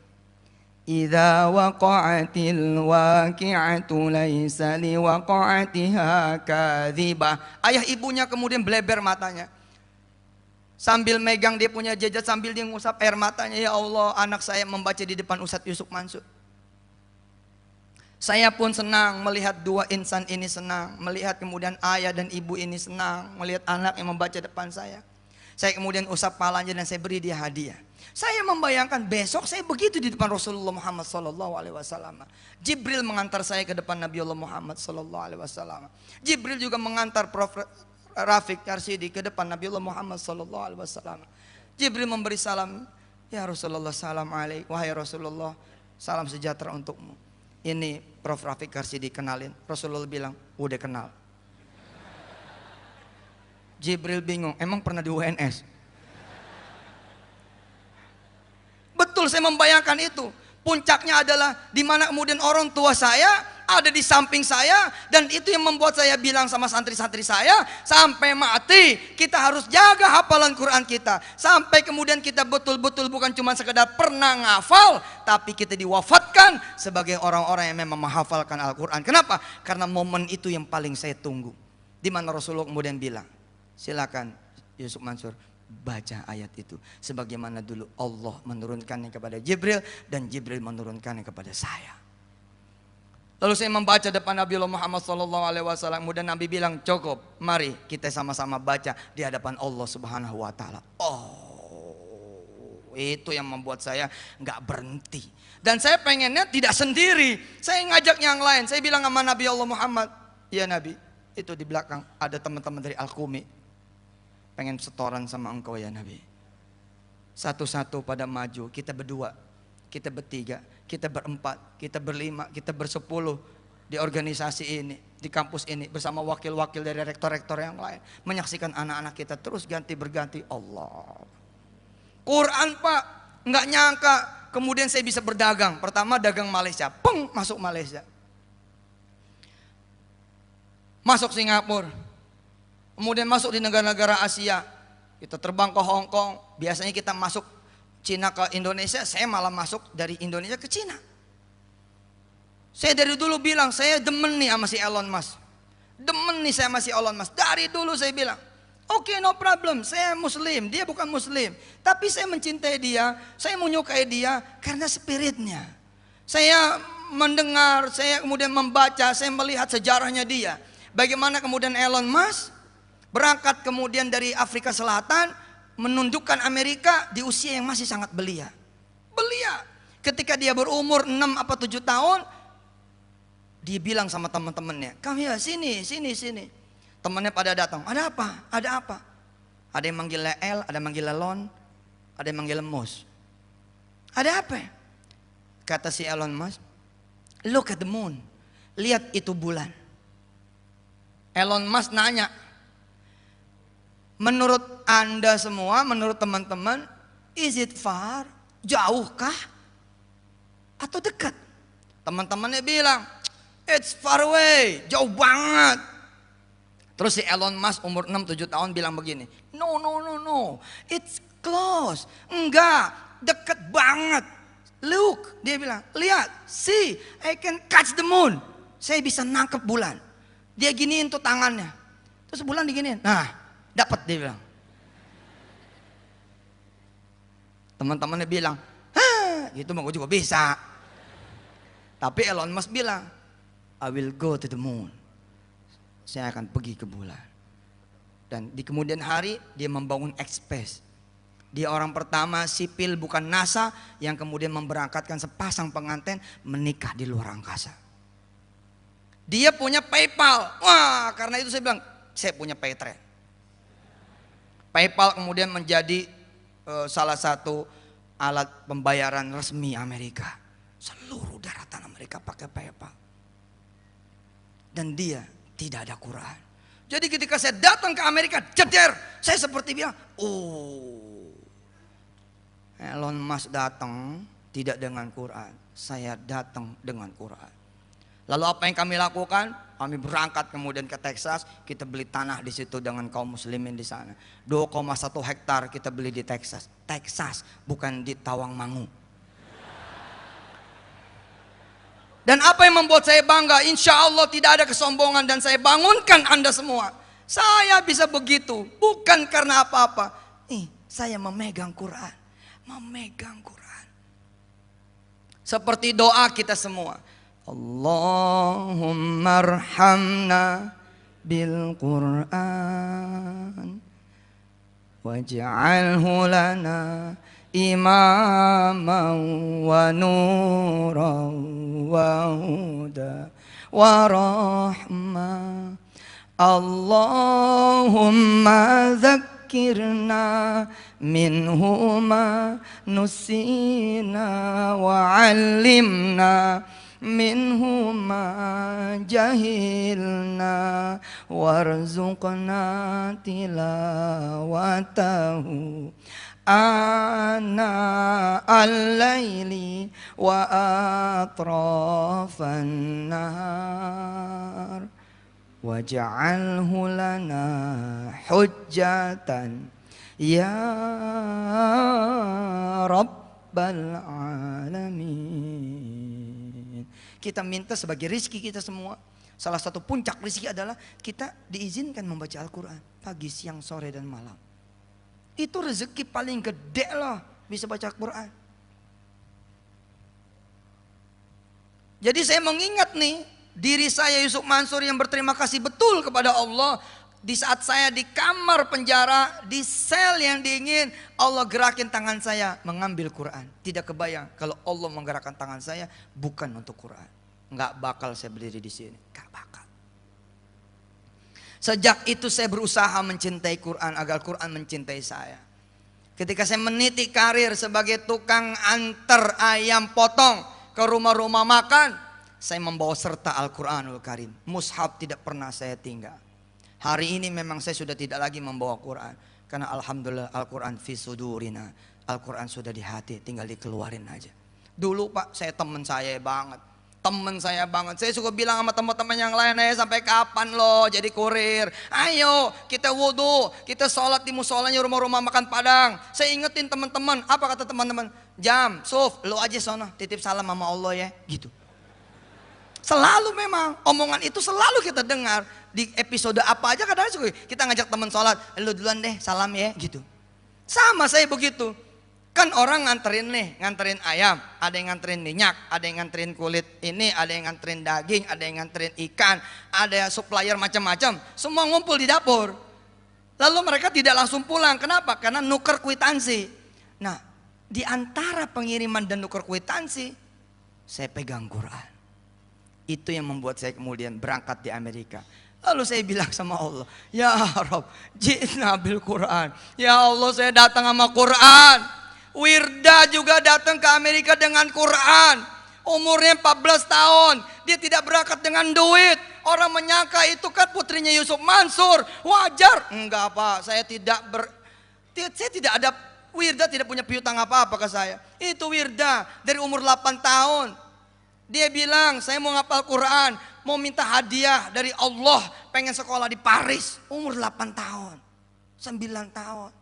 Idza waqa'atil waqi'atu laisa liwaqa'atiha kadzibah. Ayah ibunya kemudian bleber matanya. Sambil megang dia punya jejak, sambil dia ngusap air matanya, ya Allah, anak saya membaca di depan Ustadz Yusuf Mansur. Saya pun senang melihat dua insan ini senang, melihat kemudian ayah dan ibu ini senang, melihat anak yang membaca depan saya. Saya kemudian usap palanya dan saya beri dia hadiah. Saya membayangkan besok saya begitu di depan Rasulullah Muhammad SAW. Jibril mengantar saya ke depan Nabi Allah Muhammad SAW. Jibril juga mengantar Prof. Rafiq Karsidi ke depan Nabi Allah Muhammad SAW. Jibril memberi salam, ya Rasulullah, salam alaikum, wahai Rasulullah, salam sejahtera untukmu. Ini Prof. Rafiq Karsidi, kenalin. Rasulullah bilang, udah kenal. Jibril bingung, emang pernah di UNS? Betul, saya membayangkan itu. Puncaknya adalah di mana kemudian orang tua saya ada di samping saya, dan itu yang membuat saya bilang sama santri-santri saya, sampai mati kita harus jaga hafalan Quran kita, sampai kemudian kita betul-betul bukan cuma sekedar pernah ngafal, tapi kita diwafatkan sebagai orang-orang yang memang menghafalkan Al-Quran. Kenapa? Karena momen itu yang paling saya tunggu, di mana Rasulullah kemudian bilang, silakan Yusuf Mansur, baca ayat itu sebagaimana dulu Allah menurunkannya kepada Jibril dan Jibril menurunkannya kepada saya. Lalu saya membaca depan Nabi Muhammad SAW. Kemudian Nabi bilang, cukup, mari kita sama-sama baca di hadapan Allah Subhanahu Wa Taala. Oh, itu yang membuat saya nggak berhenti. Dan saya pengennya tidak sendiri. Saya ngajak yang lain. Saya bilang sama Nabi Allah Muhammad, ya Nabi, itu di belakang ada teman-teman dari Al-Qumi, pengen setoran sama engkau ya Nabi. Satu-satu pada maju, kita berdua, kita bertiga, kita berempat, kita berlima, kita bersepuluh di organisasi ini, di kampus ini, bersama wakil-wakil dari rektor-rektor yang lain, menyaksikan anak-anak kita terus ganti berganti. Allah, Quran Pak, nggak nyangka kemudian saya bisa berdagang. Pertama dagang Malaysia, peng, masuk Malaysia, masuk Singapura, kemudian masuk di negara-negara Asia, kita terbang ke Hong Kong. Biasanya kita masuk Cina ke Indonesia, saya malah masuk dari Indonesia ke Cina. Saya dari dulu bilang, saya demen nih sama si Elon Musk. Demen nih saya sama si Elon Musk. Dari dulu saya bilang, oke, no problem, saya muslim, dia bukan muslim. Tapi saya mencintai dia, saya menyukai dia karena spiritnya. Saya mendengar, saya kemudian membaca, saya melihat sejarahnya dia. Bagaimana kemudian Elon Musk berangkat kemudian dari Afrika Selatan, menundukkan Amerika di usia yang masih sangat belia. Belia. Ketika dia berumur 6 apa 7 tahun, dia bilang sama teman-temannya, "Come ya, sini. Temannya pada datang. Ada apa? Ada apa? Ada yang manggil El, ada yang manggil Elon, ada yang manggil Musk. Ada apa? Kata si Elon Musk, look at the moon. Lihat itu bulan. Elon Musk nanya, menurut Anda semua, menurut teman-teman, is it far? Jauhkah? Atau dekat? Teman-temannya bilang, it's far away, jauh banget. Terus si Elon Musk umur 6-7 tahun bilang begini, no, it's close. Enggak, dekat banget. Look, dia bilang, lihat, see, I can catch the moon. Saya bisa nangkep bulan. Dia giniin tuh tangannya. Terus bulan diginiin, nah, dapat, dia bilang. Teman-temannya bilang, gitu mah gue juga bisa. Tapi Elon Musk bilang, I will go to the moon. Saya akan pergi ke bulan. Dan di kemudian hari dia membangun X-Space. Dia orang pertama sipil bukan NASA yang kemudian memberangkatkan sepasang pengantin menikah di luar angkasa. Dia punya PayPal. Wah, karena itu saya bilang, saya punya Paytrade. PayPal kemudian menjadi salah satu alat pembayaran resmi Amerika. Seluruh daratan Amerika pakai PayPal. Dan dia tidak ada Quran. Jadi ketika saya datang ke Amerika, jeder, saya seperti bilang, oh, Elon Musk datang tidak dengan Quran, saya datang dengan Quran. Lalu apa yang kami lakukan? Kami berangkat kemudian ke Texas, kita beli tanah di situ dengan kaum muslimin di sana. 2,1 hektar kita beli di Texas. Texas, bukan di Tawangmangu. Dan apa yang membuat saya bangga? Insya Allah tidak ada kesombongan dan saya bangunkan Anda semua. Saya bisa begitu bukan karena apa-apa. Saya memegang Quran. Memegang Quran. Seperti doa kita semua. Allahumma arhamna bil Quran waj'alhu lana imaman wa nuran wa huda wa rahmah. Allahumma zakkirna minhu ma nusina wa 'allimna minhu ma jahilna warzuqna tilawatahu ana al-laili wa atrafan nahar waj'alhu lana hujjatan ya rabbal alamin. Kita minta sebagai rizki kita semua. Salah satu puncak rizki adalah kita diizinkan membaca Al-Quran pagi, siang, sore, dan malam. Itu rezeki paling gede loh, bisa baca Al-Quran. Jadi saya mengingat nih, diri saya Yusuf Mansur yang berterima kasih betul kepada Allah. Di saat saya di kamar penjara, di sel yang dingin, Allah gerakin tangan saya mengambil Quran. Tidak kebayang kalau Allah menggerakkan tangan saya bukan untuk Quran. Nggak bakal saya berdiri di sini, nggak bakal. Sejak itu saya berusaha mencintai Quran agar Quran mencintai saya. Ketika saya meniti karir sebagai tukang antar ayam potong ke rumah-rumah makan, saya membawa serta Al-Quranul Karim. Mushaf tidak pernah saya tinggal. Hari ini memang saya sudah tidak lagi membawa Quran. Karena alhamdulillah Al-Quran fi sudurina. Al-Quran sudah di hati, tinggal dikeluarin aja. Dulu Pak, saya teman saya banget. Teman saya banget. Saya suka bilang sama teman-teman yang lain, sampai kapan lo jadi kurir? Ayo kita wudhu, kita sholat di musolanya rumah-rumah makan Padang. Saya ingetin teman-teman, apa kata teman-teman? Jam, Suf, lo aja sono, titip salam sama Allah ya, gitu. Selalu memang omongan itu selalu kita dengar di episode apa aja, kadang-kadang kita ngajak teman sholat, lu duluan deh salam ya gitu. Sama saya begitu. Kan orang nganterin ayam, ada yang nganterin minyak, ada yang nganterin kulit ini, ada yang nganterin daging, ada yang nganterin ikan, ada supplier macam-macam, semua ngumpul di dapur. Lalu mereka tidak langsung pulang, kenapa? Karena nuker kwitansi. Nah, di antara pengiriman dan nuker kwitansi, saya pegang Quran. Itu yang membuat saya kemudian berangkat di Amerika. Lalu saya bilang sama Allah, ya Rabb, ji'na bil Quran. Ya Allah, saya datang sama Quran. Wirda juga datang ke Amerika dengan Quran. Umurnya 14 tahun. Dia tidak berangkat dengan duit. Orang menyangka itu kan putrinya Yusuf Mansur. Wajar. Enggak Pak, saya tidak ada, Wirda tidak punya piutang apa-apa ke saya. Itu Wirda dari umur 8 tahun. Dia bilang, saya mau ngapal Quran, mau minta hadiah dari Allah, pengen sekolah di Paris. Umur 8 tahun, 9 tahun.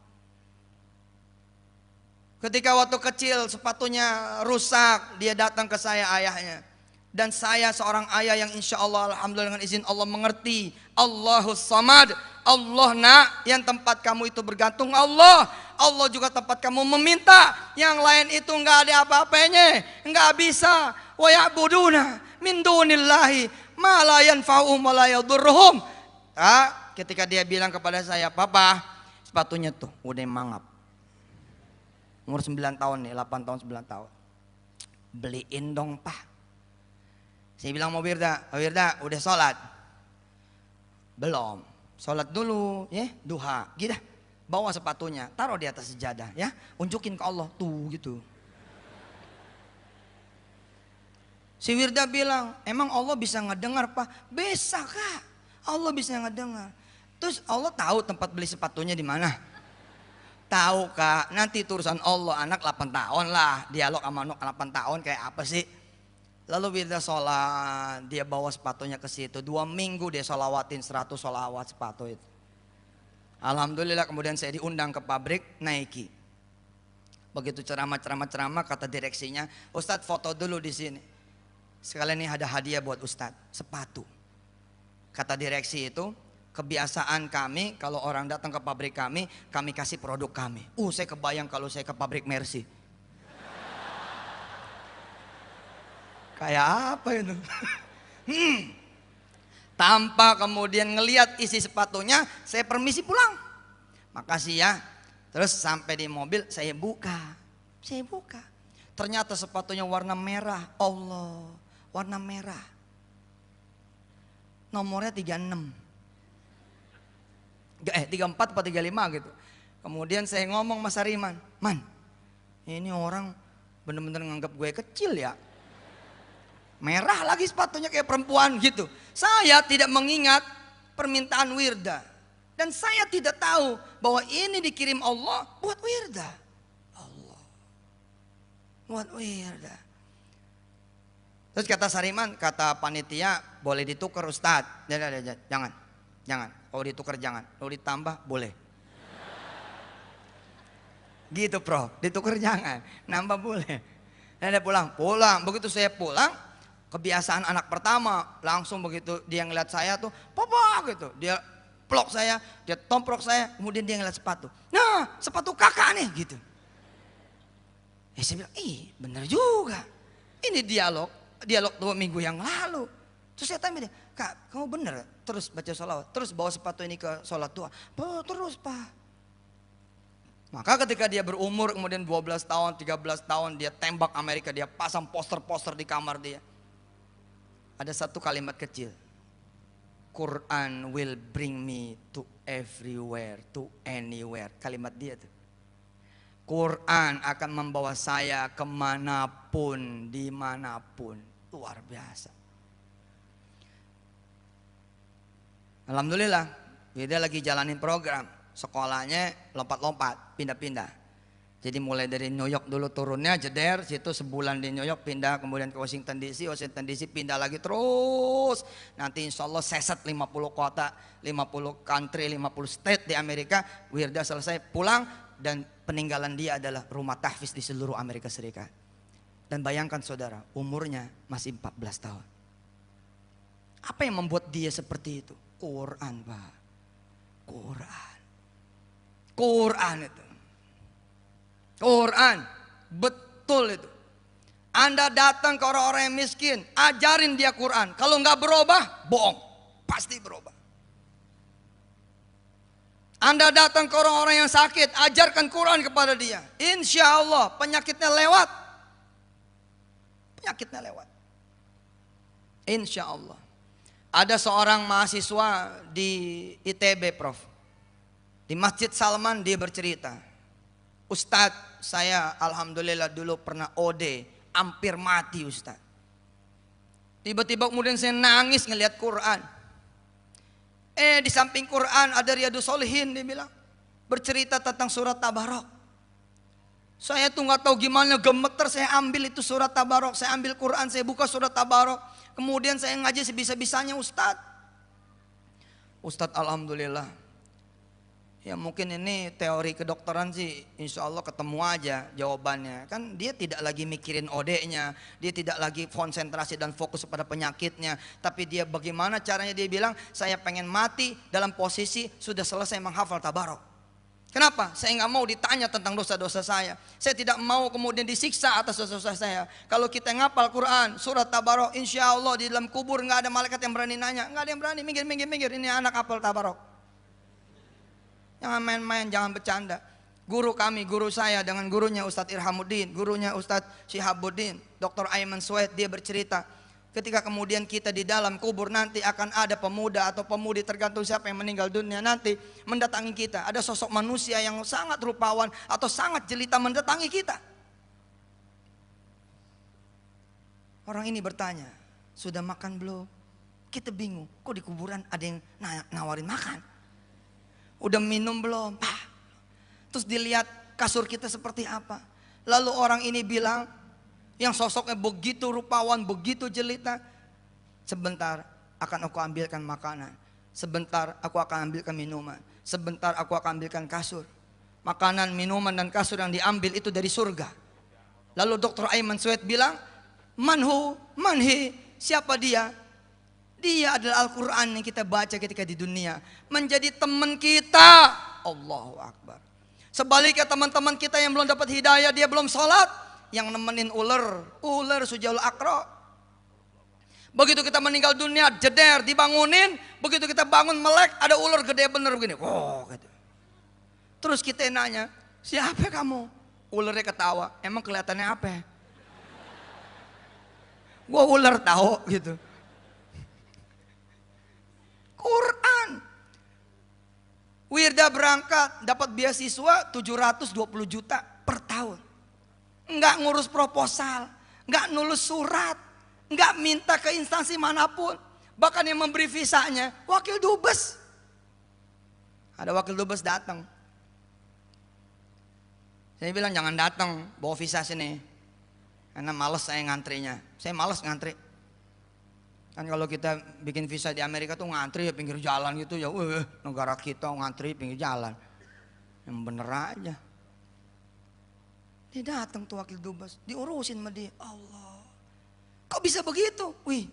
Ketika waktu kecil sepatunya rusak, dia datang ke saya ayahnya. Dan saya seorang ayah yang insya Allah alhamdulillah dengan izin Allah mengerti. Allahus Samad, Allah nak, yang tempat kamu itu bergantung Allah. Allah juga tempat kamu meminta. Yang lain itu enggak ada apa-apanya, enggak bisa. Wa ya'buduna min dunillahi ma la yanfa'uhum wa la yadurruhum. Ketika dia bilang kepada saya, "Papa, sepatunya tuh udah mangap." Umur 9 tahun nih, 8 tahun 9 tahun. Beliin dong, Pak. Saya bilang mau Wirda, udah sholat? Belum. Sholat dulu, ya, duha. Gitu. Bawa sepatunya, taruh di atas sejadah, ya. Unjukin ke Allah, tuh gitu. Si Wirda bilang, emang Allah bisa ngedengar Pak? Bisa Kak, Allah bisa ngedengar. Terus Allah tahu tempat beli sepatunya di mana? Tahu Kak, nanti itu urusan Allah. Anak 8 tahun lah, dialog sama anak 8 tahun kayak apa sih? Lalu Wirda sholat, dia bawa sepatunya ke situ. 2 minggu dia sholawatin 100 sholawat sepatu itu. Alhamdulillah kemudian saya diundang ke pabrik Nike. Begitu ceramah, kata direksinya, Ustadz foto dulu di sini. Sekalian ini ada hadiah buat Ustadz, sepatu. Kata direksi itu, Kebiasaan kami kalau orang datang ke pabrik kami kasih produk kami. Saya kebayang kalau saya ke pabrik Mercy. Kayak apa itu? Tanpa kemudian ngelihat isi sepatunya, saya permisi pulang. Makasih ya. Terus sampai di mobil saya buka. Ternyata sepatunya warna merah. Allah, warna merah. Nomornya 36. 34 atau 35 gitu. Kemudian saya ngomong Mas Hariman, "Man, ini orang bener-bener nganggap gue kecil ya. Merah lagi sepatunya kayak perempuan gitu." Saya tidak mengingat permintaan Wirda. Dan saya tidak tahu bahwa ini dikirim Allah buat Wirda. Allah. Buat Wirda. Terus kata Sariman, kata panitia, boleh ditukar Ustadz. Jangan. Kalau ditukar jangan. Kalau ditambah boleh. Gitu Prof, ditukar jangan. Nambah boleh. Dan dia pulang. Begitu saya pulang, kebiasaan anak pertama, langsung begitu dia ngeliat saya tuh, "Papa," gitu. Dia pelok saya, dia tomprok saya, kemudian dia ngeliat sepatu. "Nah, sepatu kakak nih," gitu. Saya bilang, bener juga. Ini dialog 2 minggu yang lalu. Terus saya tanya dia, "Kak, kamu bener terus baca sholawat, terus bawa sepatu ini ke sholat tua?" "Terus Pak." Maka ketika dia berumur kemudian 12 tahun, 13 tahun, dia tembak Amerika, dia pasang poster-poster di kamar dia. Ada satu kalimat kecil, "Quran will bring me to everywhere, to anywhere." Kalimat dia tuh. Quran akan membawa saya kemanapun, dimanapun. Luar biasa. Alhamdulillah, dia lagi jalanin program. Sekolahnya lompat-lompat, pindah-pindah. Jadi mulai dari New York dulu turunnya, jeder, situ sebulan di New York, pindah kemudian ke Washington DC pindah lagi terus. Nanti insya Allah seset 50 kota, 50 country, 50 state di Amerika. Wirda selesai pulang dan peninggalan dia adalah rumah tahfiz di seluruh Amerika Serikat. Dan bayangkan saudara, umurnya masih 14 tahun. Apa yang membuat dia seperti itu? Quran Pak. Quran itu. Quran, betul itu. Anda datang ke orang-orang yang miskin, ajarin dia Quran. Kalau nggak berubah, bohong, pasti berubah. Anda datang ke orang-orang yang sakit, ajarkan Quran kepada dia. Insya Allah penyakitnya lewat. Insya Allah. Ada seorang mahasiswa di ITB Prof. Di Masjid Salman dia bercerita, "Ustadz, saya alhamdulillah dulu pernah OD, hampir mati Ustadz. Tiba-tiba kemudian saya nangis ngelihat Quran. Di samping Quran ada Riyadus Shalihin," dia bilang, bercerita tentang surat Tabarok. Saya tuh nggak tahu gimana gemeter, saya ambil itu surat Tabarok, saya ambil Quran, saya buka surat Tabarok, kemudian saya ngaji sebisa-bisanya Ustadz. Alhamdulillah. Ya mungkin ini teori kedokteran sih, insya Allah ketemu aja jawabannya. Kan dia tidak lagi mikirin OD-nya, dia tidak lagi konsentrasi dan fokus pada penyakitnya. Tapi dia bagaimana caranya, dia bilang, "Saya pengen mati dalam posisi sudah selesai menghafal Tabarok." Kenapa? Saya nggak mau ditanya tentang dosa-dosa saya. Saya tidak mau kemudian disiksa atas dosa-dosa saya. Kalau kita ngapal Quran, surat Tabarok, insya Allah di dalam kubur nggak ada malaikat yang berani nanya, nggak ada yang berani. Minggir. Ini anak hafal Tabarok. Jangan main-main, jangan bercanda. Guru saya dengan gurunya Ustadz Irhamuddin, gurunya Ustadz Syihabuddin, Dr. Ayman Suhaid, dia bercerita, ketika kemudian kita di dalam kubur nanti akan ada pemuda atau pemudi, tergantung siapa yang meninggal dunia nanti, mendatangi kita. Ada sosok manusia yang sangat rupawan atau sangat jelita mendatangi kita. Orang ini bertanya, "Sudah makan belum?" Kita bingung, kok di kuburan ada yang nawarin makan? "Udah minum belum?" Terus dilihat kasur kita seperti apa. Lalu orang ini bilang, yang sosoknya begitu rupawan, begitu jelita, "Sebentar akan aku ambilkan makanan, sebentar aku akan ambilkan minuman, sebentar aku akan ambilkan kasur." Makanan, minuman dan kasur yang diambil itu dari surga. Lalu Dr. Ayman Suhaid bilang, "Manhi, siapa dia?" Dia adalah Al-Quran yang kita baca ketika di dunia. Menjadi teman kita. Allahu Akbar. Sebaliknya teman-teman kita yang belum dapat hidayah, dia belum sholat, yang nemenin ular sujaul akro. Begitu kita meninggal dunia, jeder, dibangunin. Begitu kita bangun melek, ada ular gede bener begini. Oh, gitu. Terus kita nanya, siapa kamu? Ularnya ketawa, emang kelihatannya apa? Gua ular tahu gitu. Quran. Wirda berangkat dapat beasiswa 720 juta per tahun. Enggak ngurus proposal, enggak nulis surat, enggak minta ke instansi manapun. Bahkan yang memberi visanya wakil dubes. Ada wakil dubes datang. Saya bilang jangan datang, bawa visa sini. Karena males saya ngantrinya. Saya males ngantri. Kan kalau kita bikin visa di Amerika tuh ngantri ya pinggir jalan gitu ya. Negara kita ngantri pinggir jalan. Yang bener aja. Dia datang tuh wakil dubes, diurusin sama dia. Allah. Kok bisa begitu? Wih,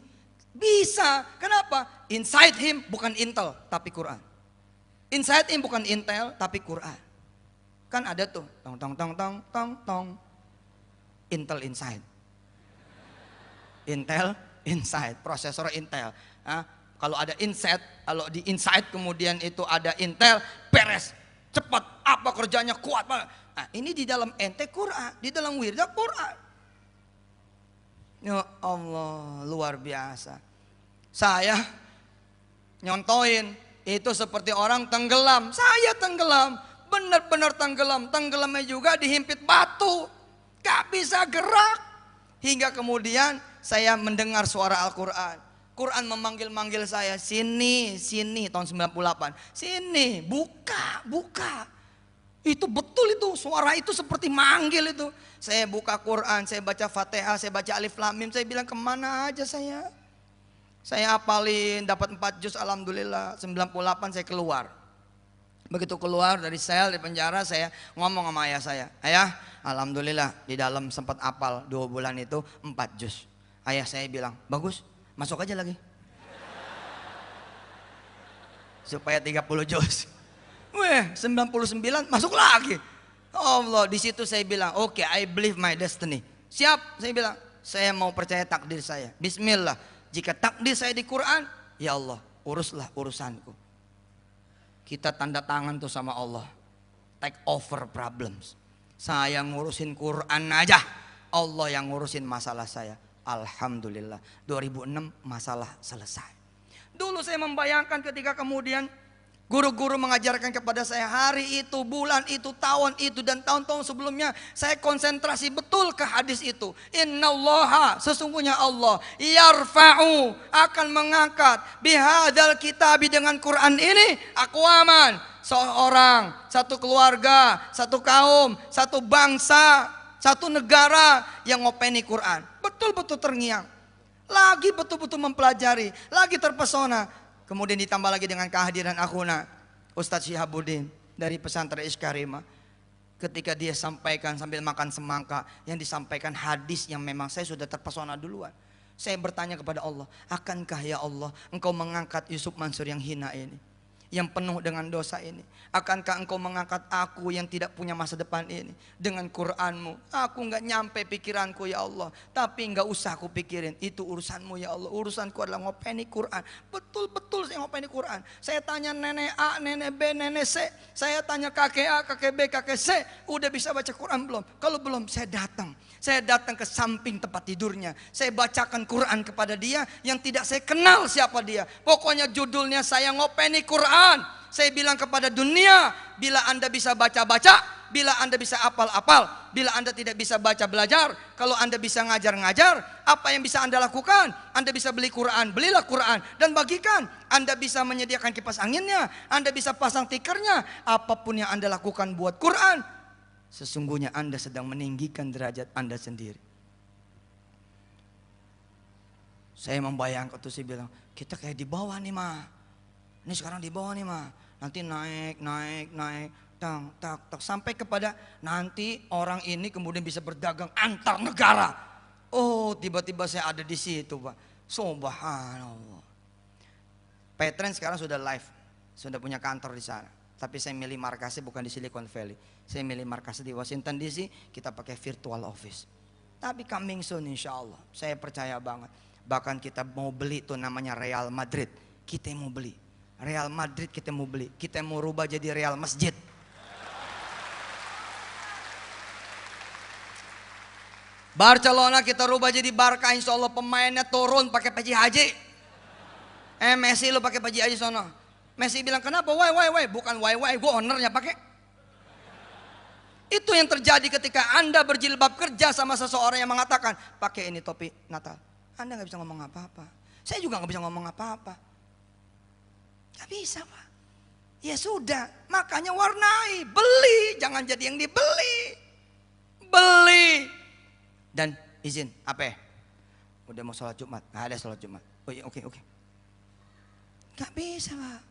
bisa. Kenapa? Inside him bukan Intel, tapi Quran. Inside him bukan Intel, tapi Quran. Kan ada tuh, tong tong tong tong tong tong. Intel inside. Intel inside, prosesor Intel. Kalau ada inside, kalau di inside kemudian itu ada Intel, beres, cepat, apa kerjanya kuat. Nah, ini di dalam ente Quran, di dalam wirda Quran. Ya Allah, luar biasa. Saya nyontoin, itu seperti orang tenggelam. Saya tenggelam, benar-benar tenggelam. Tenggelamnya juga dihimpit batu, gak bisa gerak. Hingga kemudian saya mendengar suara Al-Quran. Quran memanggil-manggil saya, sini, sini, tahun 98. Sini, buka, buka. Itu betul itu, suara itu seperti manggil itu. Saya buka Quran, saya baca Fatihah, saya baca Alif Lam Mim. Saya bilang kemana aja saya. Saya hafalin, dapat 4 juz, alhamdulillah. 98 saya keluar. Begitu keluar dari sel, di penjara, saya ngomong sama ayah saya. Ayah, alhamdulillah di dalam sempat hafal 2 bulan itu 4 juz. Ayah saya bilang, bagus, masuk aja lagi. Supaya 30 juz. Weh, 99 masuk lagi. Allah, di situ saya bilang, oke, I believe my destiny. Siap, saya bilang, saya mau percaya takdir saya. Bismillah, jika takdir saya di Quran, ya Allah, uruslah urusanku. Kita tanda tangan tuh sama Allah. Take over problems. Saya ngurusin Quran aja, Allah yang ngurusin masalah saya. Alhamdulillah, 2006 masalah selesai. Dulu saya membayangkan ketika kemudian guru-guru mengajarkan kepada saya hari itu, bulan itu, tahun itu, dan tahun-tahun sebelumnya, saya konsentrasi betul ke hadis itu. Innallaha, sesungguhnya Allah, yarfa'u, akan mengangkat bihadzal kitabi, dengan Quran ini, aqwaman, seorang, satu keluarga, satu kaum, satu bangsa, satu negara yang ngopeni Quran. Betul-betul terngiang. Lagi betul-betul mempelajari, lagi terpesona. Kemudian ditambah lagi dengan kehadiran akhuna Ustadz Syihabuddin dari pesantren Iskarima. Ketika dia sampaikan sambil makan semangka, yang disampaikan hadis yang memang saya sudah terpesona duluan. Saya bertanya kepada Allah, akankah ya Allah engkau mengangkat Yusuf Mansur yang hina ini, yang penuh dengan dosa ini? Akankah engkau mengangkat aku yang tidak punya masa depan ini dengan Quranmu? Aku nggak nyampe pikiranku ya Allah, tapi nggak usah aku pikirin, itu urusanmu ya Allah. Urusanku adalah ngopeni Quran. Betul-betul saya ngopeni Quran. Saya tanya nenek A, nenek B, nenek C. Saya tanya kakek A, kakek B, kakek C. Udah bisa baca Quran belum? Kalau belum, saya datang. Saya datang ke samping tempat tidurnya. Saya bacakan Quran kepada dia yang tidak saya kenal siapa dia. Pokoknya judulnya saya ngopeni Quran. Saya bilang kepada dunia, bila Anda bisa baca-baca, bila Anda bisa apal-apal, bila Anda tidak bisa baca belajar, kalau Anda bisa ngajar-ngajar, apa yang bisa Anda lakukan? Anda bisa beli Quran, belilah Quran dan bagikan. Anda bisa menyediakan kipas anginnya, Anda bisa pasang tikernya, apapun yang Anda lakukan buat Quran, sesungguhnya Anda sedang meninggikan derajat Anda sendiri. Saya membayangkan tuh, saya bilang, kita kayak di bawah nih mah. Ini sekarang di bawah nih mah. Nanti naik, tak, sampai kepada nanti orang ini kemudian bisa berdagang antar negara. Oh, tiba-tiba saya ada di situ, Pak. Subhanallah. Petren sekarang sudah live, sudah punya kantor di sana. Tapi saya milih markasnya bukan di Silicon Valley. Saya milih markasnya di Washington DC. Kita pakai virtual office. Tapi coming soon insya Allah. Saya percaya banget. Bahkan kita mau beli itu namanya Real Madrid. Kita mau beli. Real Madrid kita mau beli. Kita mau rubah jadi Real Masjid. Barcelona kita rubah jadi Barca, insya Allah pemainnya turun pakai peci haji. Messi lu pakai peci haji sono. Messi bilang kenapa? Why? Bukan why, gue ownernya pakai. Itu yang terjadi ketika Anda berjilbab kerja sama seseorang yang mengatakan pakai ini topi Natal. Anda nggak bisa ngomong apa-apa. Saya juga nggak bisa ngomong apa-apa. Gak bisa Pak. Ya sudah, makanya warnai, beli, jangan jadi yang dibeli. Beli. Dan izin, apa? Udah mau sholat Jumat, nggak ada sholat Jumat. Oh iya, oke. Gak bisa Pak.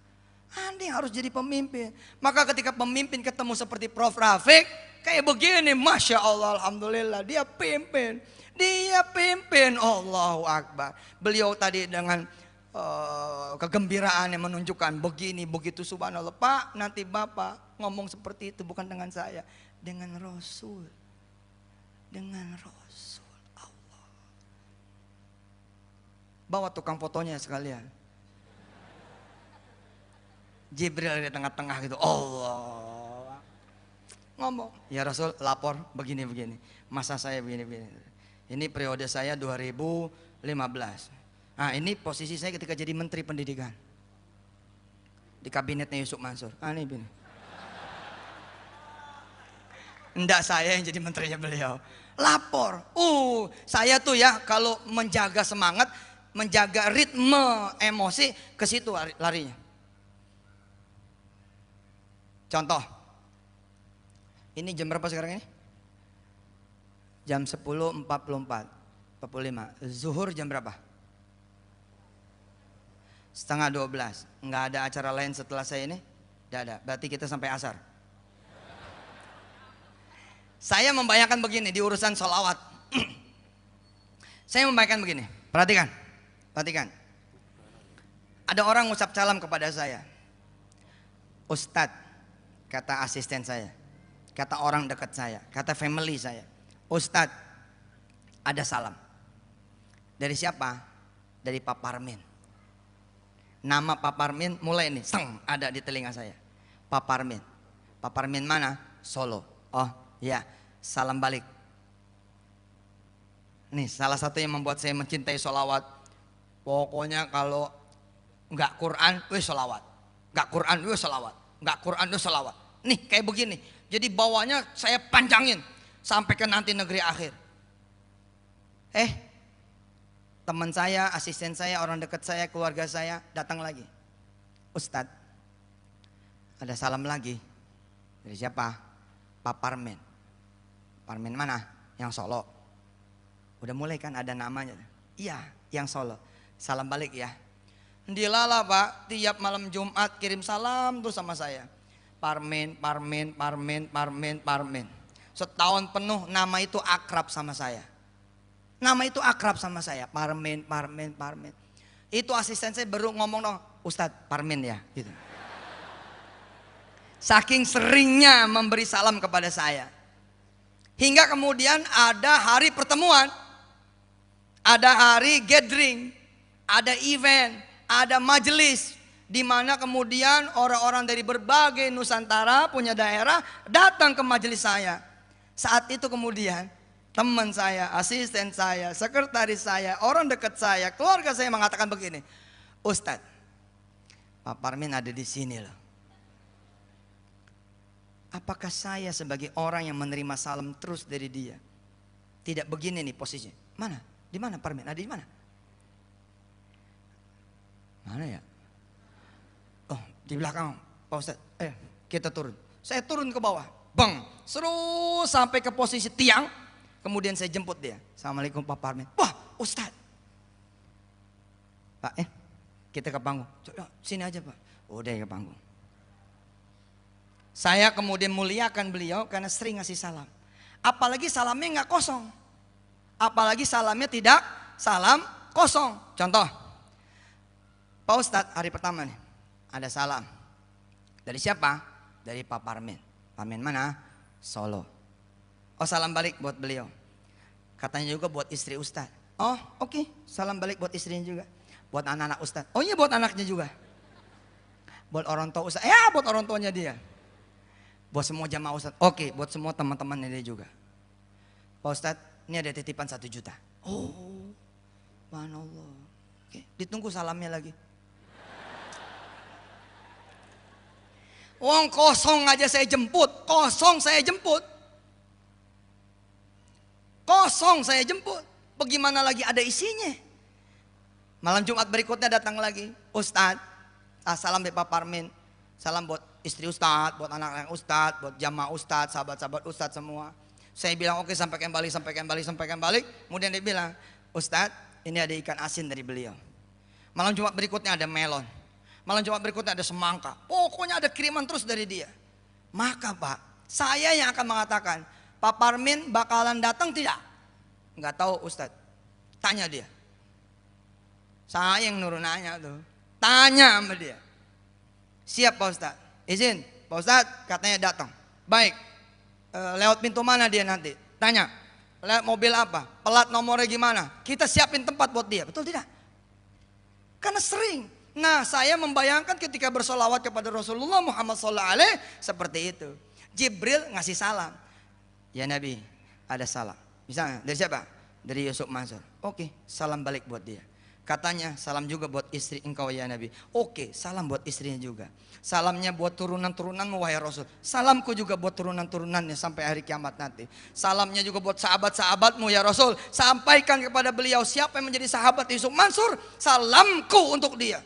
Anda yang harus jadi pemimpin. Maka ketika pemimpin ketemu seperti Prof. Rafiq, kayak begini, Masya Allah, Alhamdulillah, dia pimpin. Allahu Akbar. Beliau tadi dengan kegembiraan yang menunjukkan begini, begitu, subhanallah. Pak, nanti Bapak ngomong seperti itu bukan dengan saya, dengan Rasul. Dengan Rasul Allah. Bawa tukang fotonya sekalian. Jibril di tengah-tengah gitu. Allah. Ngomong, ya Rasul lapor begini-begini. Masa saya begini-begini. Ini periode saya 2015. Nah ini posisi saya ketika jadi Menteri Pendidikan. Di kabinetnya Yusuf Mansur. Ini begini. Enggak saya yang jadi menterinya beliau. Lapor. Saya tuh ya kalau menjaga semangat, menjaga ritme emosi, ke situ larinya. Contoh, ini jam berapa sekarang ini? Jam 10.44, 45. Zuhur jam berapa? Setengah 12. Nggak ada acara lain setelah saya ini? Nggak ada. Berarti kita sampai asar. Saya membayangkan begini di urusan sholawat. Saya membayangkan begini. Perhatikan. Ada orang ngucap salam kepada saya. Ustadz. Kata asisten saya, kata orang dekat saya, kata family saya, Ustadz, ada salam. Dari siapa? Dari Pak Parmin. Nama Pak Parmin mulai nih, ada di telinga saya. Pak Parmin. Pak Parmin mana? Solo. Oh ya, salam balik. Nih salah satu yang membuat saya mencintai sholawat. Pokoknya kalau nggak Quran, sholawat. Nggak Quran, sholawat. Nggak Quran, sholawat. Nih kayak begini. Jadi bawahnya saya panjangin sampai ke nanti negeri akhir. Teman saya, asisten saya, orang dekat saya, keluarga saya datang lagi. Ustadz, ada salam lagi. Dari siapa? Pak Parmin. Parmin mana? Yang Solo. Udah mulai kan ada namanya. Iya, yang Solo. Salam balik ya. Dilala Pak, tiap malam Jumat kirim salam tuh sama saya. Parmin. Setahun penuh nama itu akrab sama saya. Parmin. Itu asisten saya baru ngomong dong, Ustadz Parmin ya gitu. Saking seringnya memberi salam kepada saya. Hingga kemudian ada hari pertemuan. Ada hari gathering. Ada event. Ada majelis. Di mana kemudian orang-orang dari berbagai Nusantara punya daerah datang ke majelis saya. Saat itu kemudian teman saya, asisten saya, sekretaris saya, orang dekat saya, keluarga saya mengatakan begini, Ustadz, Pak Parmin ada di sini loh. Apakah saya sebagai orang yang menerima salam terus dari dia tidak begini nih posisinya? Mana? Di mana Parmin? Ada di mana? Mana ya? Oh, di belakang Pak Ustadz. Kita turun. Saya turun ke bawah. Bang, terus sampai ke posisi tiang. Kemudian saya jemput dia. Assalamualaikum Pak Parmin. Wah, Ustadz. Pak, kita ke panggung. Sini aja Pak. Udah ke panggung. Saya kemudian muliakan beliau karena sering ngasih salam. Apalagi salamnya nggak kosong. Apalagi salamnya tidak salam kosong. Contoh, Pak Ustadz, hari pertama nih ada salam. Dari siapa? Dari Pak Parmin. Parmin mana? Solo. Oh, salam balik buat beliau. Katanya juga buat istri Ustadz. Oh, oke. Salam balik buat istrinya juga. Buat anak-anak Ustadz. Oh iya, buat anaknya juga. Buat orang tua Ustadz. Ya, buat orang tuanya dia. Buat semua jamaah Ustadz. Oke, buat semua teman-temannya dia juga. Pak Ustadz, ini ada titipan 1 juta. Oh, subhanallah. Oke, ditunggu salamnya lagi. Wong kosong aja saya jemput. Kosong saya jemput. Kosong saya jemput. Bagaimana lagi ada isinya? Malam Jumat berikutnya datang lagi. Ustadz, salam dari Pak Parmin. Salam buat istri Ustadz, buat anak-anak Ustadz, buat jamaah Ustadz, sahabat-sahabat Ustadz semua. Saya bilang oke, sampaikan balik. Kemudian dia bilang, Ustadz, ini ada ikan asin dari beliau. Malam Jumat berikutnya ada melon. Malam Jumat berikutnya ada semangka. Pokoknya ada kiriman terus dari dia. Maka Pak, saya yang akan mengatakan, Pak Parmin bakalan datang tidak? Enggak tahu Ustadz. Tanya dia. Saya yang nurun nanya tuh. Tanya sama dia. Siap Pak Ustadz. Izin. Pak Ustadz katanya datang. Baik. Lewat pintu mana dia nanti? Tanya. Lewat mobil apa? Pelat nomornya gimana? Kita siapin tempat buat dia. Betul tidak? Karena sering. Nah, saya membayangkan ketika bersolawat kepada Rasulullah Muhammad SAW seperti itu. Jibril ngasih salam. Ya Nabi, ada salam. Misalnya dari siapa? Dari Yusuf Mansur. Oke, salam balik buat dia. Katanya salam juga buat istri engkau ya Nabi. Oke, salam buat istrinya juga. Salamnya buat turunan-turunanmu wahai Rasul. Salamku juga buat turunan-turunannya sampai hari kiamat nanti. Salamnya juga buat sahabat-sahabatmu ya Rasul. Sampaikan kepada beliau siapa yang menjadi sahabat Yusuf Mansur. Salamku untuk dia.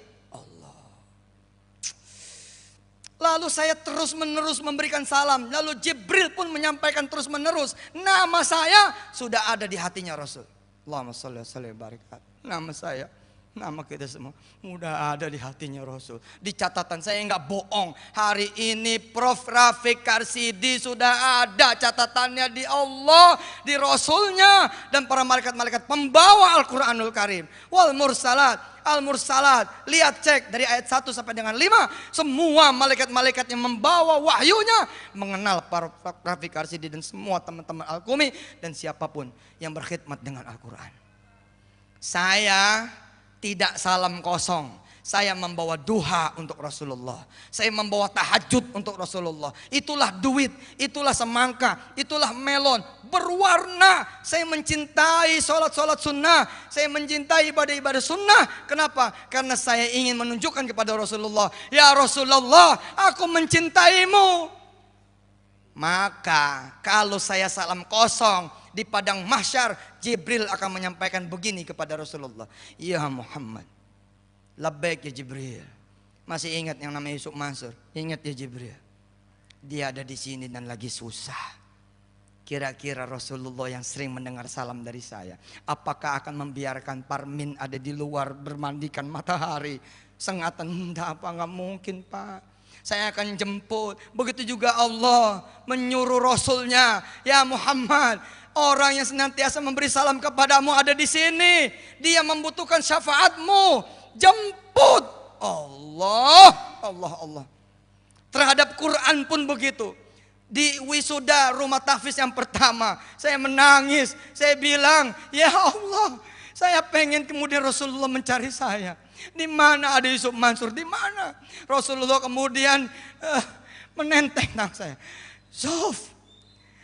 Lalu saya terus menerus memberikan salam. Lalu Jibril pun menyampaikan terus menerus. Nama saya sudah ada di hatinya Rasul. Allahumma sholli wa sallim wa barik. Nama saya, nama kita semua udah ada di hatinya Rasul. Di catatan saya nggak bohong. Hari ini Prof. Rafiq Karsidi sudah ada catatannya di Allah, di Rasulnya. Dan para malaikat-malaikat pembawa Al-Quranul Karim. Wal mursalat. Al-Mursalat, lihat cek dari ayat 1 sampai dengan 5. Semua malaikat-malaikat yang membawa wahyunya mengenal para Rafiq Karsidi dan semua teman-teman Al-Qumi dan siapapun yang berkhidmat dengan Al-Quran. Saya tidak salam kosong. Saya membawa duha untuk Rasulullah. Saya membawa tahajud untuk Rasulullah. Itulah duit, itulah semangka, itulah melon. Berwarna. Saya mencintai sholat-sholat sunnah. Saya mencintai ibadah-ibadah sunnah. Kenapa? Karena saya ingin menunjukkan kepada Rasulullah. Ya Rasulullah, aku mencintaimu. Maka kalau saya salam kosong di padang mahsyar, Jibril akan menyampaikan begini kepada Rasulullah. Ya Muhammad. Labbaik ya Jibril. Masih ingat yang namanya Yusuf Mansur? Ingat ya Jibril. Dia ada di sini dan lagi susah. Kira-kira Rasulullah yang sering mendengar salam dari saya, apakah akan membiarkan Parmin ada di luar bermandikan matahari? Sengatan enggak, apa enggak mungkin Pak. Saya akan jemput. Begitu juga Allah menyuruh Rasulnya, ya Muhammad, orang yang senantiasa memberi salam kepadamu ada di sini. Dia membutuhkan syafaatmu. Jemput. Allah. Terhadap Quran pun begitu. Di wisuda rumah tahfiz yang pertama, saya menangis. Saya bilang, ya Allah, saya pengen kemudian Rasulullah mencari saya. Di mana ada Yusuf Mansur? Di mana? Rasulullah kemudian menenteng nang saya. Zuf,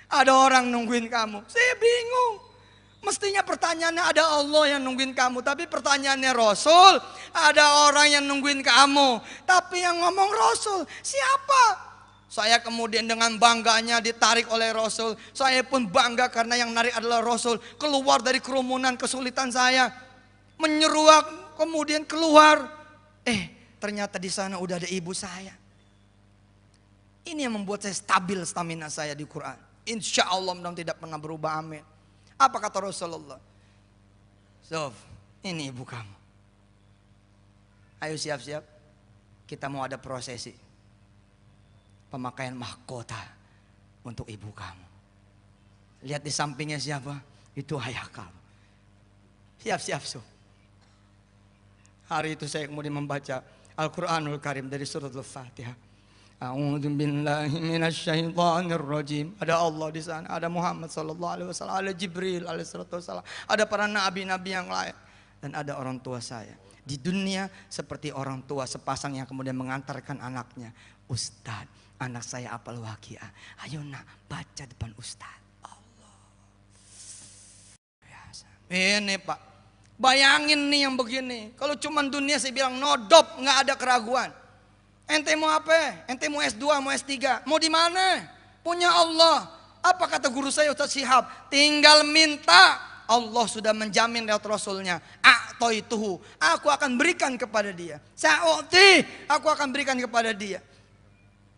ada orang nungguin kamu. Saya bingung. Mestinya pertanyaannya ada Allah yang nungguin kamu. Tapi pertanyaannya Rasul, ada orang yang nungguin kamu. Tapi yang ngomong Rasul, siapa? Saya kemudian dengan bangganya ditarik oleh Rasul. Saya pun bangga karena yang narik adalah Rasul. Keluar dari kerumunan kesulitan saya. Menyeruak, kemudian keluar. Ternyata di sana udah ada ibu saya. Ini yang membuat saya stabil stamina saya di Quran. Insya Allah mudah-mudahan tidak pernah berubah, amin. Apa kata Rasulullah? Sof, ini ibu kamu. Ayo siap-siap. Kita mau ada prosesi pemakaian mahkota untuk ibu kamu. Lihat di sampingnya siapa? Itu ayah kamu. Siap-siap Sof. Hari itu saya kemudian membaca Al-Quranul Karim dari surat Al-Fatihah. A'udzu billahi minasyaitonir rajim. Ada Allah di sana, ada Muhammad sallallahu alaihi wasallam, ada Jibril alaihi wasallam, ada para nabi-nabi yang lain, dan ada orang tua saya. Di dunia seperti orang tua sepasang yang kemudian mengantarkan anaknya. Ustadz, anak saya apal Waqiah. Ayo nak, baca depan Ustadz. Allah. Biasa. Ini Pak, bayangin nih yang begini. Kalau cuma dunia saya bilang nodop, nggak ada keraguan. Ente mau apa? Ente mau S2, mau S3, mau di mana? Punya Allah. Apa kata guru saya Ustadz Syihab? Tinggal minta. Allah sudah menjamin lewat Rasulnya. A'toituhu, aku akan berikan kepada dia. Sa'u'ti, aku akan berikan kepada dia.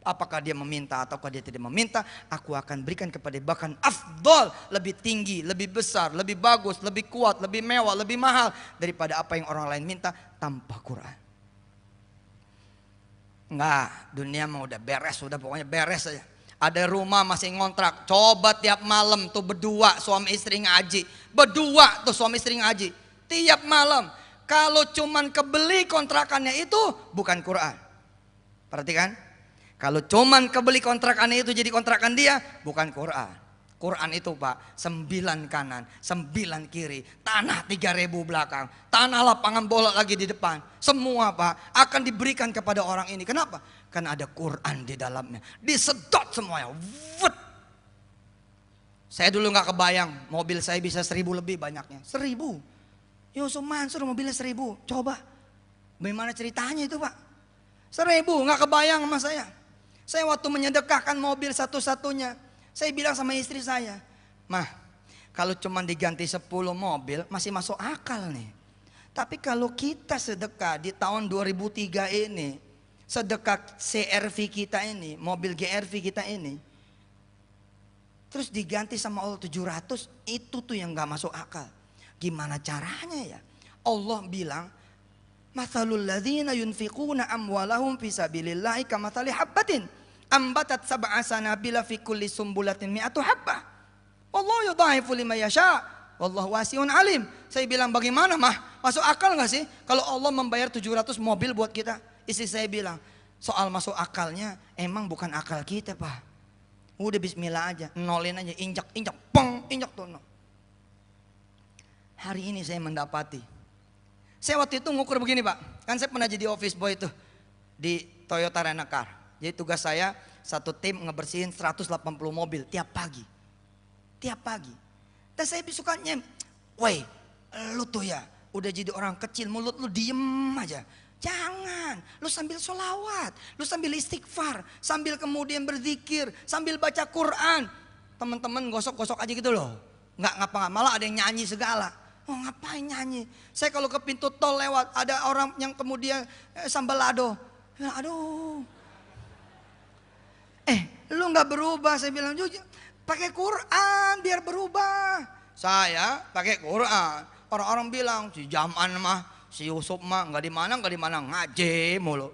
Apakah dia meminta ataukah dia tidak meminta, aku akan berikan kepada dia. Bahkan afdol, lebih tinggi, lebih besar, lebih bagus, lebih kuat, lebih mewah, lebih mahal daripada apa yang orang lain minta tanpa Quran. Enggak, dunia mah udah beres, udah pokoknya beres aja. Ada rumah masih ngontrak, coba tiap malam tuh berdua suami istri ngaji. Berdua tuh suami istri ngaji. Tiap malam. Kalau cuman kebeli kontrakannya itu bukan Quran. Perhatikan. Kalau cuman kebeli kontrakannya itu jadi kontrakan dia, bukan Quran. Quran itu Pak, 9 kanan, 9 kiri, tanah 3.000 belakang, tanah lapangan bola lagi di depan. Semua Pak akan diberikan kepada orang ini. Kenapa? Karena ada Quran di dalamnya. Disedot semuanya. Wut. Saya dulu nggak kebayang mobil saya bisa 1.000 lebih banyaknya. 1.000. Yusuf Mansur mobilnya 1.000. Coba. Bagaimana ceritanya itu Pak? 1.000 nggak kebayang sama saya. Saya waktu menyedekahkan mobil satu-satunya, saya bilang sama istri saya, Mah, kalau cuma diganti 10 mobil masih masuk akal nih. Tapi kalau kita sedekah di tahun 2003 ini, sedekah CRV kita ini, mobil GRV kita ini, terus diganti sama Allah 700, itu tuh yang gak masuk akal. Gimana caranya ya? Allah bilang, Mathalul ladzina yunfiquna amwalahum fisabilillahi kamathali habbatin ambatat sab'a sanabila fi kulli sumbulatin mi'atu habbah. Wallahu yudha'ifu liman yasha. Wallahu wasi'un alim. Saya bilang bagaimana Mah? Masuk akal gak sih kalau Allah membayar 700 mobil buat kita? Istri saya bilang, soal masuk akalnya emang bukan akal kita Pak. Udah bismillah aja, nolin aja, injak, pong, injak tuh. Hari ini saya mendapati. Saya waktu itu ngukur begini Pak. Kan saya pernah jadi office boy tuh di Toyota Rent-A-Car. Jadi tugas saya satu tim ngebersihin 180 mobil tiap pagi. Tiap pagi. Dan saya suka woi, lu tuh ya udah jadi orang kecil, mulut lu diem aja. Jangan, lu sambil sholawat, lu sambil istighfar, sambil kemudian berzikir, sambil baca Quran. Teman-teman gosok-gosok aja gitu loh. Nggak ngapa-ngapa, malah ada yang nyanyi segala. Oh ngapain nyanyi? Saya kalau ke pintu tol lewat, ada orang yang kemudian sambalado. Aduh. Lu nggak berubah, saya bilang jujur. Pakai Quran biar berubah. Saya pakai Quran. Orang-orang bilang si Jaman mah, si Yusuf mah nggak di mana ngaji mulu.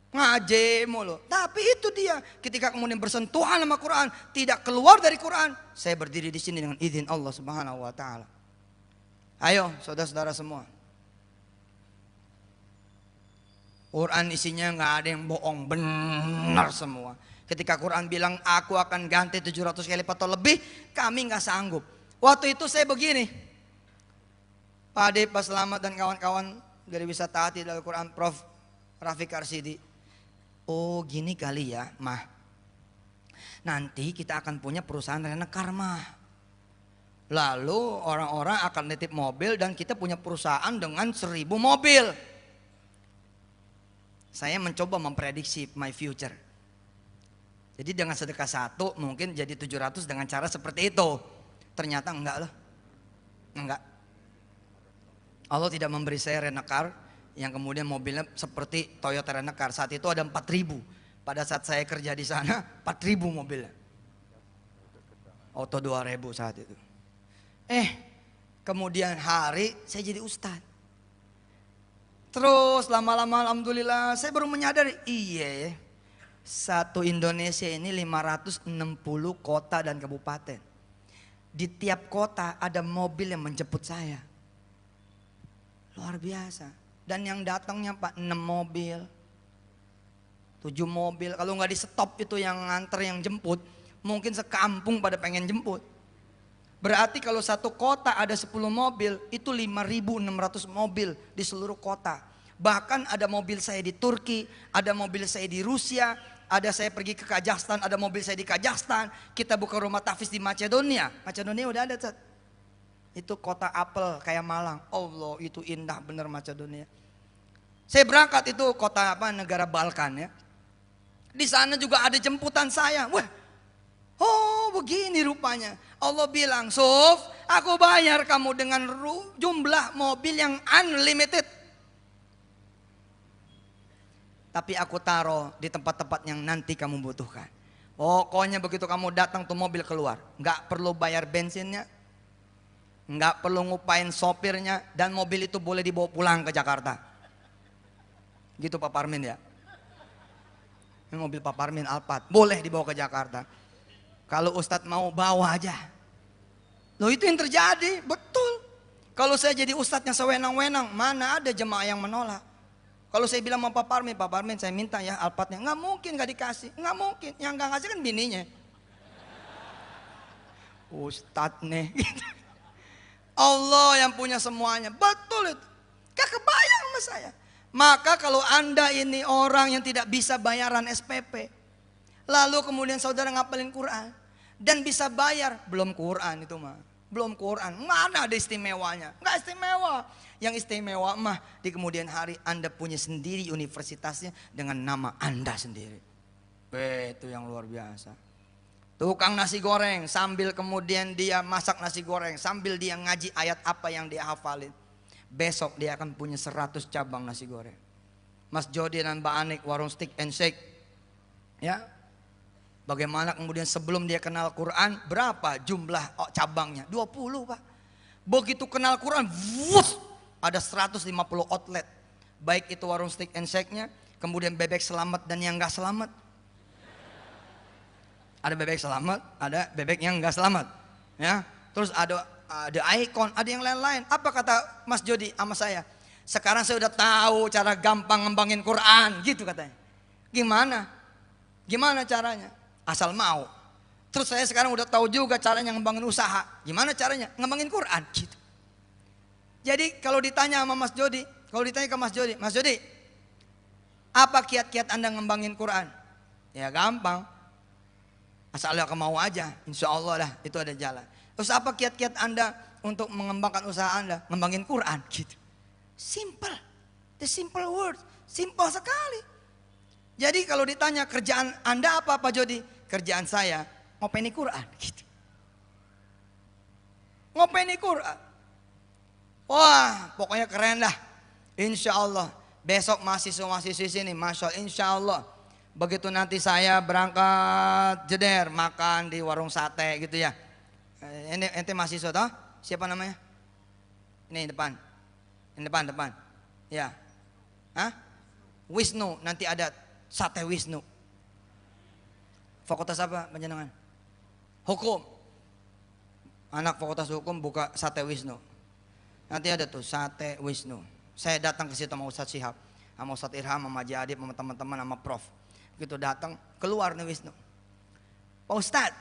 Ngaji mulu. Tapi itu dia, ketika kemudian bersentuhan sama Quran, tidak keluar dari Quran. Saya berdiri di sini dengan izin Allah Subhanahu wa taala. Ayo saudara-saudara semua. Quran isinya nggak ada yang bohong, benar semua. Ketika Quran bilang aku akan ganti 700 kali lipat atau lebih, kami nggak sanggup. Waktu itu saya begini, Pak Ade, Pak Selamat dan kawan-kawan dari Wisata Hati dari Quran, Prof. Rafiq Arsidi. Oh gini kali ya, Mah. Nanti kita akan punya perusahaan Rent-A-Car Mah. Lalu orang-orang akan nitip mobil dan kita punya perusahaan dengan 1.000 mobil. Saya mencoba memprediksi my future. Jadi dengan sedekah 1 mungkin jadi 700 dengan cara seperti itu. Ternyata enggak loh. Enggak. Allah tidak memberi saya Rent-A-Car yang kemudian mobilnya seperti Toyota Rent-A-Car. Saat itu ada 4.000. Pada saat saya kerja di sana 4.000 mobilnya. Auto 2.000 saat itu. Kemudian hari saya jadi ustadz. Terus lama-lama alhamdulillah saya baru menyadari, iya satu Indonesia ini 560 kota dan kabupaten. Di tiap kota ada mobil yang menjemput saya. Luar biasa. Dan yang datangnya Pak 6 mobil, 7 mobil. Kalau nggak di stop itu yang nganter yang jemput, mungkin sekampung pada pengen jemput. Berarti kalau satu kota ada 10 mobil, itu 5.600 mobil di seluruh kota. Bahkan ada mobil saya di Turki, ada mobil saya di Rusia, ada saya pergi ke Kazakhstan, ada mobil saya di Kazakhstan. Kita buka rumah tahfiz di Macedonia. Macedonia udah ada, Cat. Itu kota apel kayak Malang. Allah, itu indah bener Macedonia. Saya berangkat itu kota apa, negara Balkan ya. Di sana juga ada jemputan saya. Wah, oh begini rupanya. Allah bilang, Suf, aku bayar kamu dengan jumlah mobil yang unlimited. Tapi aku taruh di tempat-tempat yang nanti kamu butuhkan. Pokoknya begitu kamu datang tuh mobil keluar. Nggak perlu bayar bensinnya, nggak perlu ngupain sopirnya, dan mobil itu boleh dibawa pulang ke Jakarta. Gitu Pak Parmin ya. Ini mobil Pak Parmin Alphard, boleh dibawa ke Jakarta. Kalau Ustadz mau bawa aja. Loh itu yang terjadi, betul. Kalau saya jadi Ustadz yang sewenang-wenang, mana ada jemaah yang menolak. Kalau saya bilang sama Pak Parmin saya minta ya Alphardnya, nggak mungkin nggak dikasih, nggak mungkin. Yang nggak ngasih kan bininya. Ustadz nih. Allah yang punya semuanya, betul itu. Gak kebayang sama saya. Maka kalau Anda ini orang yang tidak bisa bayaran SPP, lalu kemudian saudara ngapalin Quran dan bisa bayar, belum Quran itu mah, belum Quran, mana ada istimewanya? Nggak istimewa. Yang istimewa mah di kemudian hari Anda punya sendiri universitasnya dengan nama Anda sendiri. Itu yang luar biasa. Tukang nasi goreng sambil kemudian dia masak nasi goreng, sambil dia ngaji ayat apa yang dia hafalin. Besok dia akan punya 100 cabang nasi goreng. Mas Jody dan Mbak Anik warung Stick and Shake. Ya. Bagaimana kemudian sebelum dia kenal Quran, berapa jumlah cabangnya? 20 Pak. Begitu kenal Quran, wuss, ada 150 outlet. Baik itu warung Stick and Shake-nya, kemudian bebek selamat dan yang gak selamat. Ada bebek selamat, ada bebek yang gak selamat. Ya. Terus ada Icon, ada yang lain-lain. Apa kata Mas Jody sama saya? Sekarang saya udah tahu cara gampang ngembangin Quran, gitu katanya. Gimana? Gimana caranya? Asal mau. Terus saya sekarang udah tahu juga caranya ngembangin usaha. Gimana caranya? Ngembangin Quran, gitu. Jadi kalau ditanya sama Mas Jody, kalau ditanya ke Mas Jody, apa kiat-kiat Anda ngembangin Quran? Ya gampang. Asal aku mau aja, insya Allah lah itu ada jalan. Terus apa kiat-kiat Anda untuk mengembangkan usaha Anda? Ngembangin Quran gitu. Simple. The simple word. Simple sekali. Jadi kalau ditanya kerjaan Anda apa Pak Jody? Kerjaan saya ngopeni Quran gitu. Ngopeni Quran. Wah pokoknya keren dah. Insya Allah. Besok mahasiswa-mahasiswi sini, Masya Allah, insya Allah. Begitu nanti saya berangkat jeder makan di warung sate gitu ya. Ente mahasiswa toh? Siapa namanya? Ini depan. Ini depan. Ya. Hah? Wisnu, nanti ada sate Wisnu. Fakultas apa panjenengan? Hukum. Anak fakultas hukum buka sate Wisnu. Nanti ada tuh sate Wisnu. Saya datang ke situ sama Ustadz Syihab, sama Ustadz Irham, sama Haji Adib, sama teman-teman, sama Prof. Begitu datang, keluar nih Wisnu. Pak Ustadz,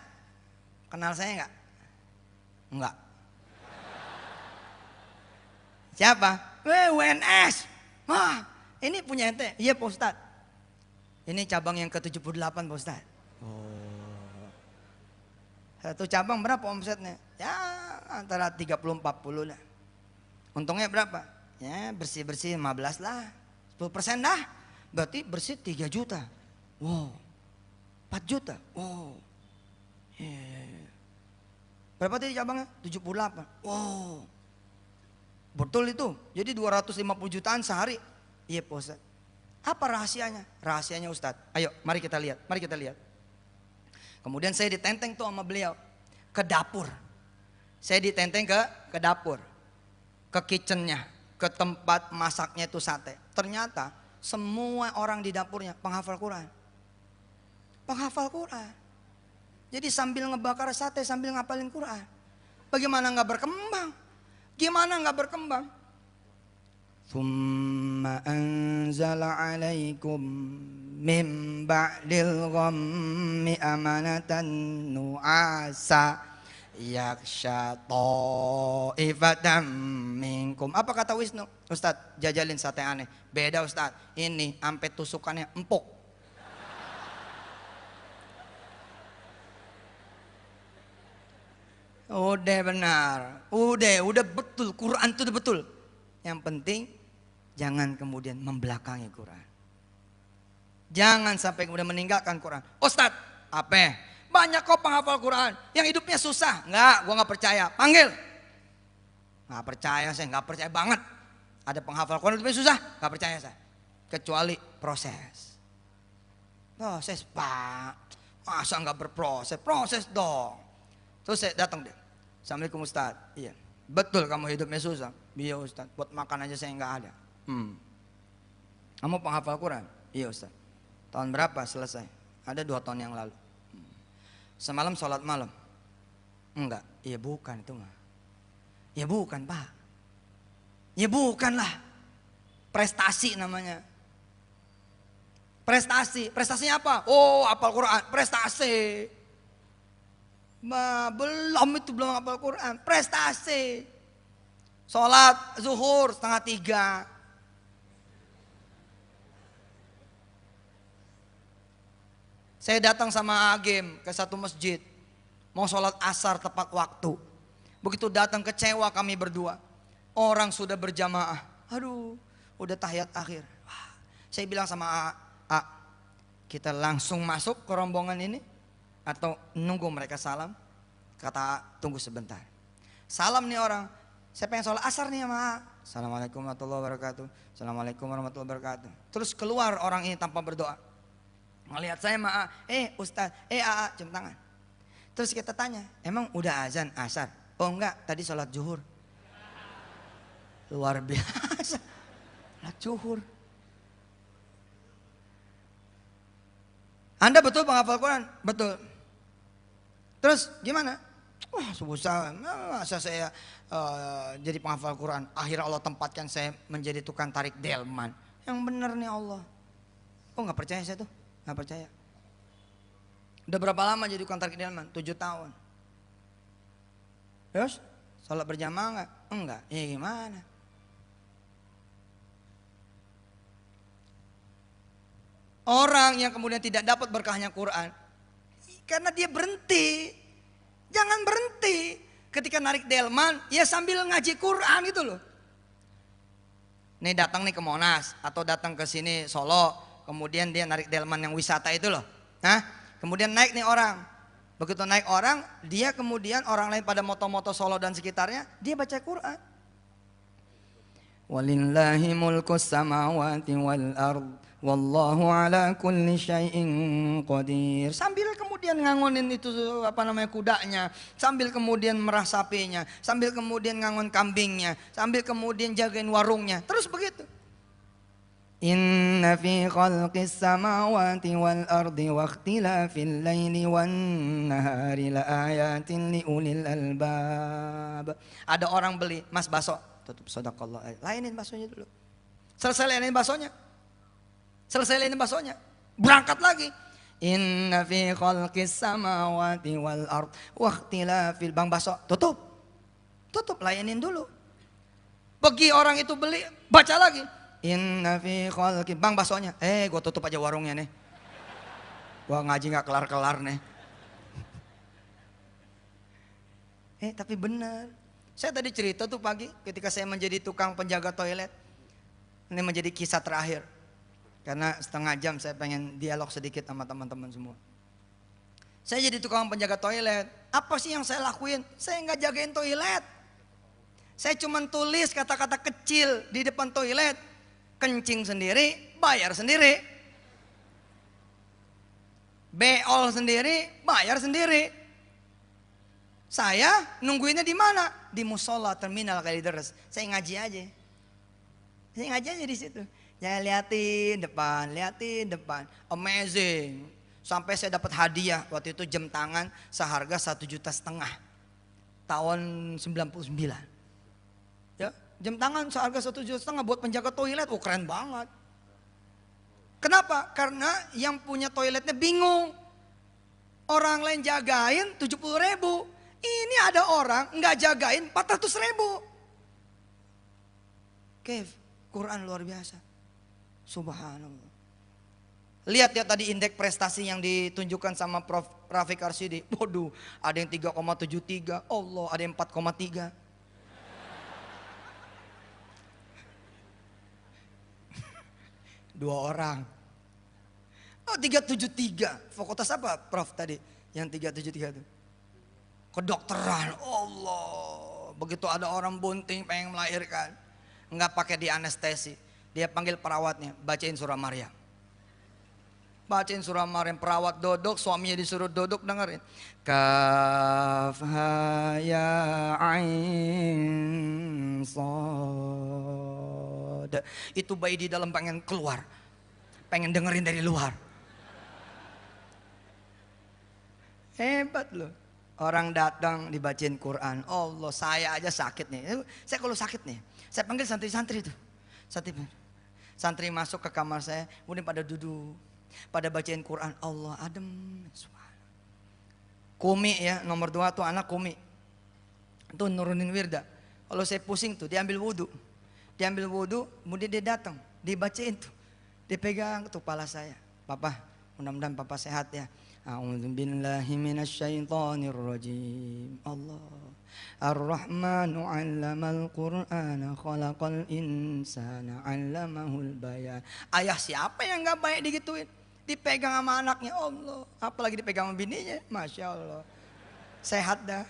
kenal saya enggak? Enggak. Siapa? WNS. Wah, ini punya ente? Iya Pak Ustadz. Ini cabang yang ke-78 Pak Ustadz. Oh. Satu cabang berapa omsetnya? Ya antara 30-40 lah. Untungnya berapa? Ya bersih-bersih 15 lah. 10% dah. Berarti bersih 3 juta. Wow. 4 juta. Wow. Yeah. Berapa tadi cabangnya? 78. Wow. Betul itu. Jadi 250 jutaan sehari. Iya Pak Ustadz. Apa rahasianya? Rahasianya Ustadz. Ayo mari kita lihat. Mari kita lihat. Kemudian saya ditenteng tuh sama beliau. Ke dapur. Saya ditenteng ke dapur. Ke kitchennya. Ke tempat masaknya itu sate. Ternyata semua orang di dapurnya penghafal Quran. Penghafal Quran. Jadi sambil ngebakar sate sambil ngapalin Quran. Bagaimana nggak berkembang? Gimana nggak berkembang? Thumma anzala alaikum min ba'dil ghammi amanatan nu'asa yaksha ta'ifatan minkum. Apa kata Wisnu? Ustadz, jajalin sate aneh. Beda Ustadz, ini ampe tusukannya empuk. Udah benar, udah betul, Quran itu udah betul. Yang penting jangan kemudian membelakangi Quran. Jangan sampai kemudian meninggalkan Quran. Ustadz, apa? Banyak kok penghafal Quran yang hidupnya susah. Enggak, gua nggak percaya. Panggil. Nggak percaya saya, nggak percaya banget. Ada penghafal Quran hidupnya susah, nggak percaya saya. Kecuali proses. Proses Pak, masa nggak berproses? Proses dong. Terus saya datang deh. Assalamualaikum Ustadz. Iya. Betul kamu hidupnya susah. Iya Ustadz. Buat makan aja saya nggak ada. Kamu penghafal Quran? Iya Ustadz. Tahun berapa selesai? Ada 2 tahun yang lalu. Semalam sholat malam? Enggak. Iya bukan itu mah. Ya bukan Pak. Ya bukan lah. Prestasi namanya. Prestasi. Prestasinya apa? Oh hafal Quran. Prestasi. Belum hafal Quran. Prestasi. Sholat zuhur 2:30. Saya datang sama Agim ke satu masjid. Mau sholat asar tepat waktu. Begitu datang kecewa kami berdua. Orang sudah berjamaah. Aduh, udah tahiyat akhir. Wah, saya bilang sama A, kita langsung masuk ke rombongan ini atau nunggu mereka salam? Kata A, tunggu sebentar. Salam nih orang. Saya pengen sholat asar nih sama A. Assalamualaikum warahmatullahi wabarakatuh. Assalamualaikum warahmatullahi wabarakatuh. Terus keluar orang ini tanpa berdoa. Ngelihat saya sama A, Ustaz, A, cium tangan. Terus kita tanya, emang udah azan asar? Oh enggak, tadi sholat zuhur. Luar biasa, sholat zuhur. Anda betul penghafal Quran? Betul. Terus gimana? Wah susah, masa saya jadi penghafal Quran. Akhirnya Allah tempatkan saya menjadi tukang tarik delman. Yang benar nih Allah. Oh nggak percaya saya tuh? Nggak percaya. Udah berapa lama jadi tukang tarik delman? 7 tahun. Terus sholat berjamaah nggak? Enggak. Ya gimana? Orang yang kemudian tidak dapat berkahnya Quran karena dia berhenti. Jangan berhenti. Ketika narik delman, ya sambil ngaji Quran itu loh. Nih datang nih ke Monas atau datang ke sini Solo, kemudian dia narik delman yang wisata itu loh. Kemudian naik nih orang. Begitu naik orang, dia kemudian orang lain pada moto-moto Solo dan sekitarnya, dia baca Quran. Walillahi mulkus samawati wal ard wallahu ala kulli syai'in qadir. Sambil kemudian ngangonin itu kudanya, sambil kemudian merah sapinya, sambil kemudian ngangon kambingnya, sambil kemudian jagain warungnya. Terus begitu. Inna fi khalqis samawati wal ardi wa ikhtilafil laili wan nahari la ayatin li ulil albab. Ada orang beli, Mas bakso, tutup sedekah, lainin baksonya dulu. Selesai lainin baksonya. Berangkat lagi. Inna fi khalqis samawati wal ard wa ikhtilafil, bang bakso, tutup, layanin dulu. Pergi orang itu beli, baca lagi. Inna fi khalqi, bang baksonya, gue tutup aja warungnya nih. Gua ngaji nggak kelar-kelar nih. Tapi benar. Saya tadi cerita tuh pagi ketika saya menjadi tukang penjaga toilet. Ini menjadi kisah terakhir. Karena setengah jam saya pengen dialog sedikit sama teman-teman semua. Saya jadi tukang penjaga toilet. Apa sih yang saya lakuin? Saya nggak jagain toilet. Saya cuma tulis kata-kata kecil di depan toilet. Kencing sendiri, bayar sendiri. Beol sendiri, bayar sendiri. Saya nungguinnya di mana? Di musola terminal Kalideres. Saya ngaji aja. Di situ. Ya liatin depan. Amazing. Sampai saya dapat hadiah waktu itu jam tangan seharga 1,5 juta tahun 99. Ya, Jam tangan seharga 1,5 juta buat penjaga toilet. Oh keren banget. Kenapa? Karena yang punya toiletnya bingung. Orang lain jagain 70.000. Ini ada orang nggak jagain 400.000. Kev, Quran luar biasa. Subhanallah. Lihat ya tadi indeks prestasi yang ditunjukkan sama Prof. Rafiq Arsidi. Waduh, ada yang 3,73. Allah, ada yang 4,3. Dua orang. Oh 373. Fakultas apa Prof tadi? Yang 373 itu. Kedokteran. Allah. Begitu ada orang bunting pengen melahirkan. Enggak pakai di anestesi. Dia panggil perawatnya. Bacain surah Maryam. Bacain surah Maryam, perawat duduk, suaminya disuruh duduk, dengerin. Kaf ha ya ain sad. Itu bayi di dalam pengen keluar. Pengen dengerin dari luar. Hebat loh. Orang datang dibacain Quran. Allah, saya aja sakit nih. Saya kalau sakit nih, saya panggil santri-santri itu. Santri masuk ke kamar saya, kemudian pada duduk. Pada bacain Quran, Allah adem. Kumi ya, nomor 2 tuh anak kumi. Tuh nurunin wirda. Kalau saya pusing tuh, diambil wudhu. Diambil wudhu, kemudian dia datang. Dibacain tuh. Dipegang tuh kepala saya. Papa, mudah-mudahan papa sehat ya. A'udzubillahi minasyaitonirrajim. Allah. Ar-Rahmanu 'allamal Qur'ana khalaqal insana 'allamahul bayan. Ayah siapa yang gak baik digituin? Dipegang sama anaknya, Allah. Apalagi dipegang sama bininya, Masya Allah. Sehat dah.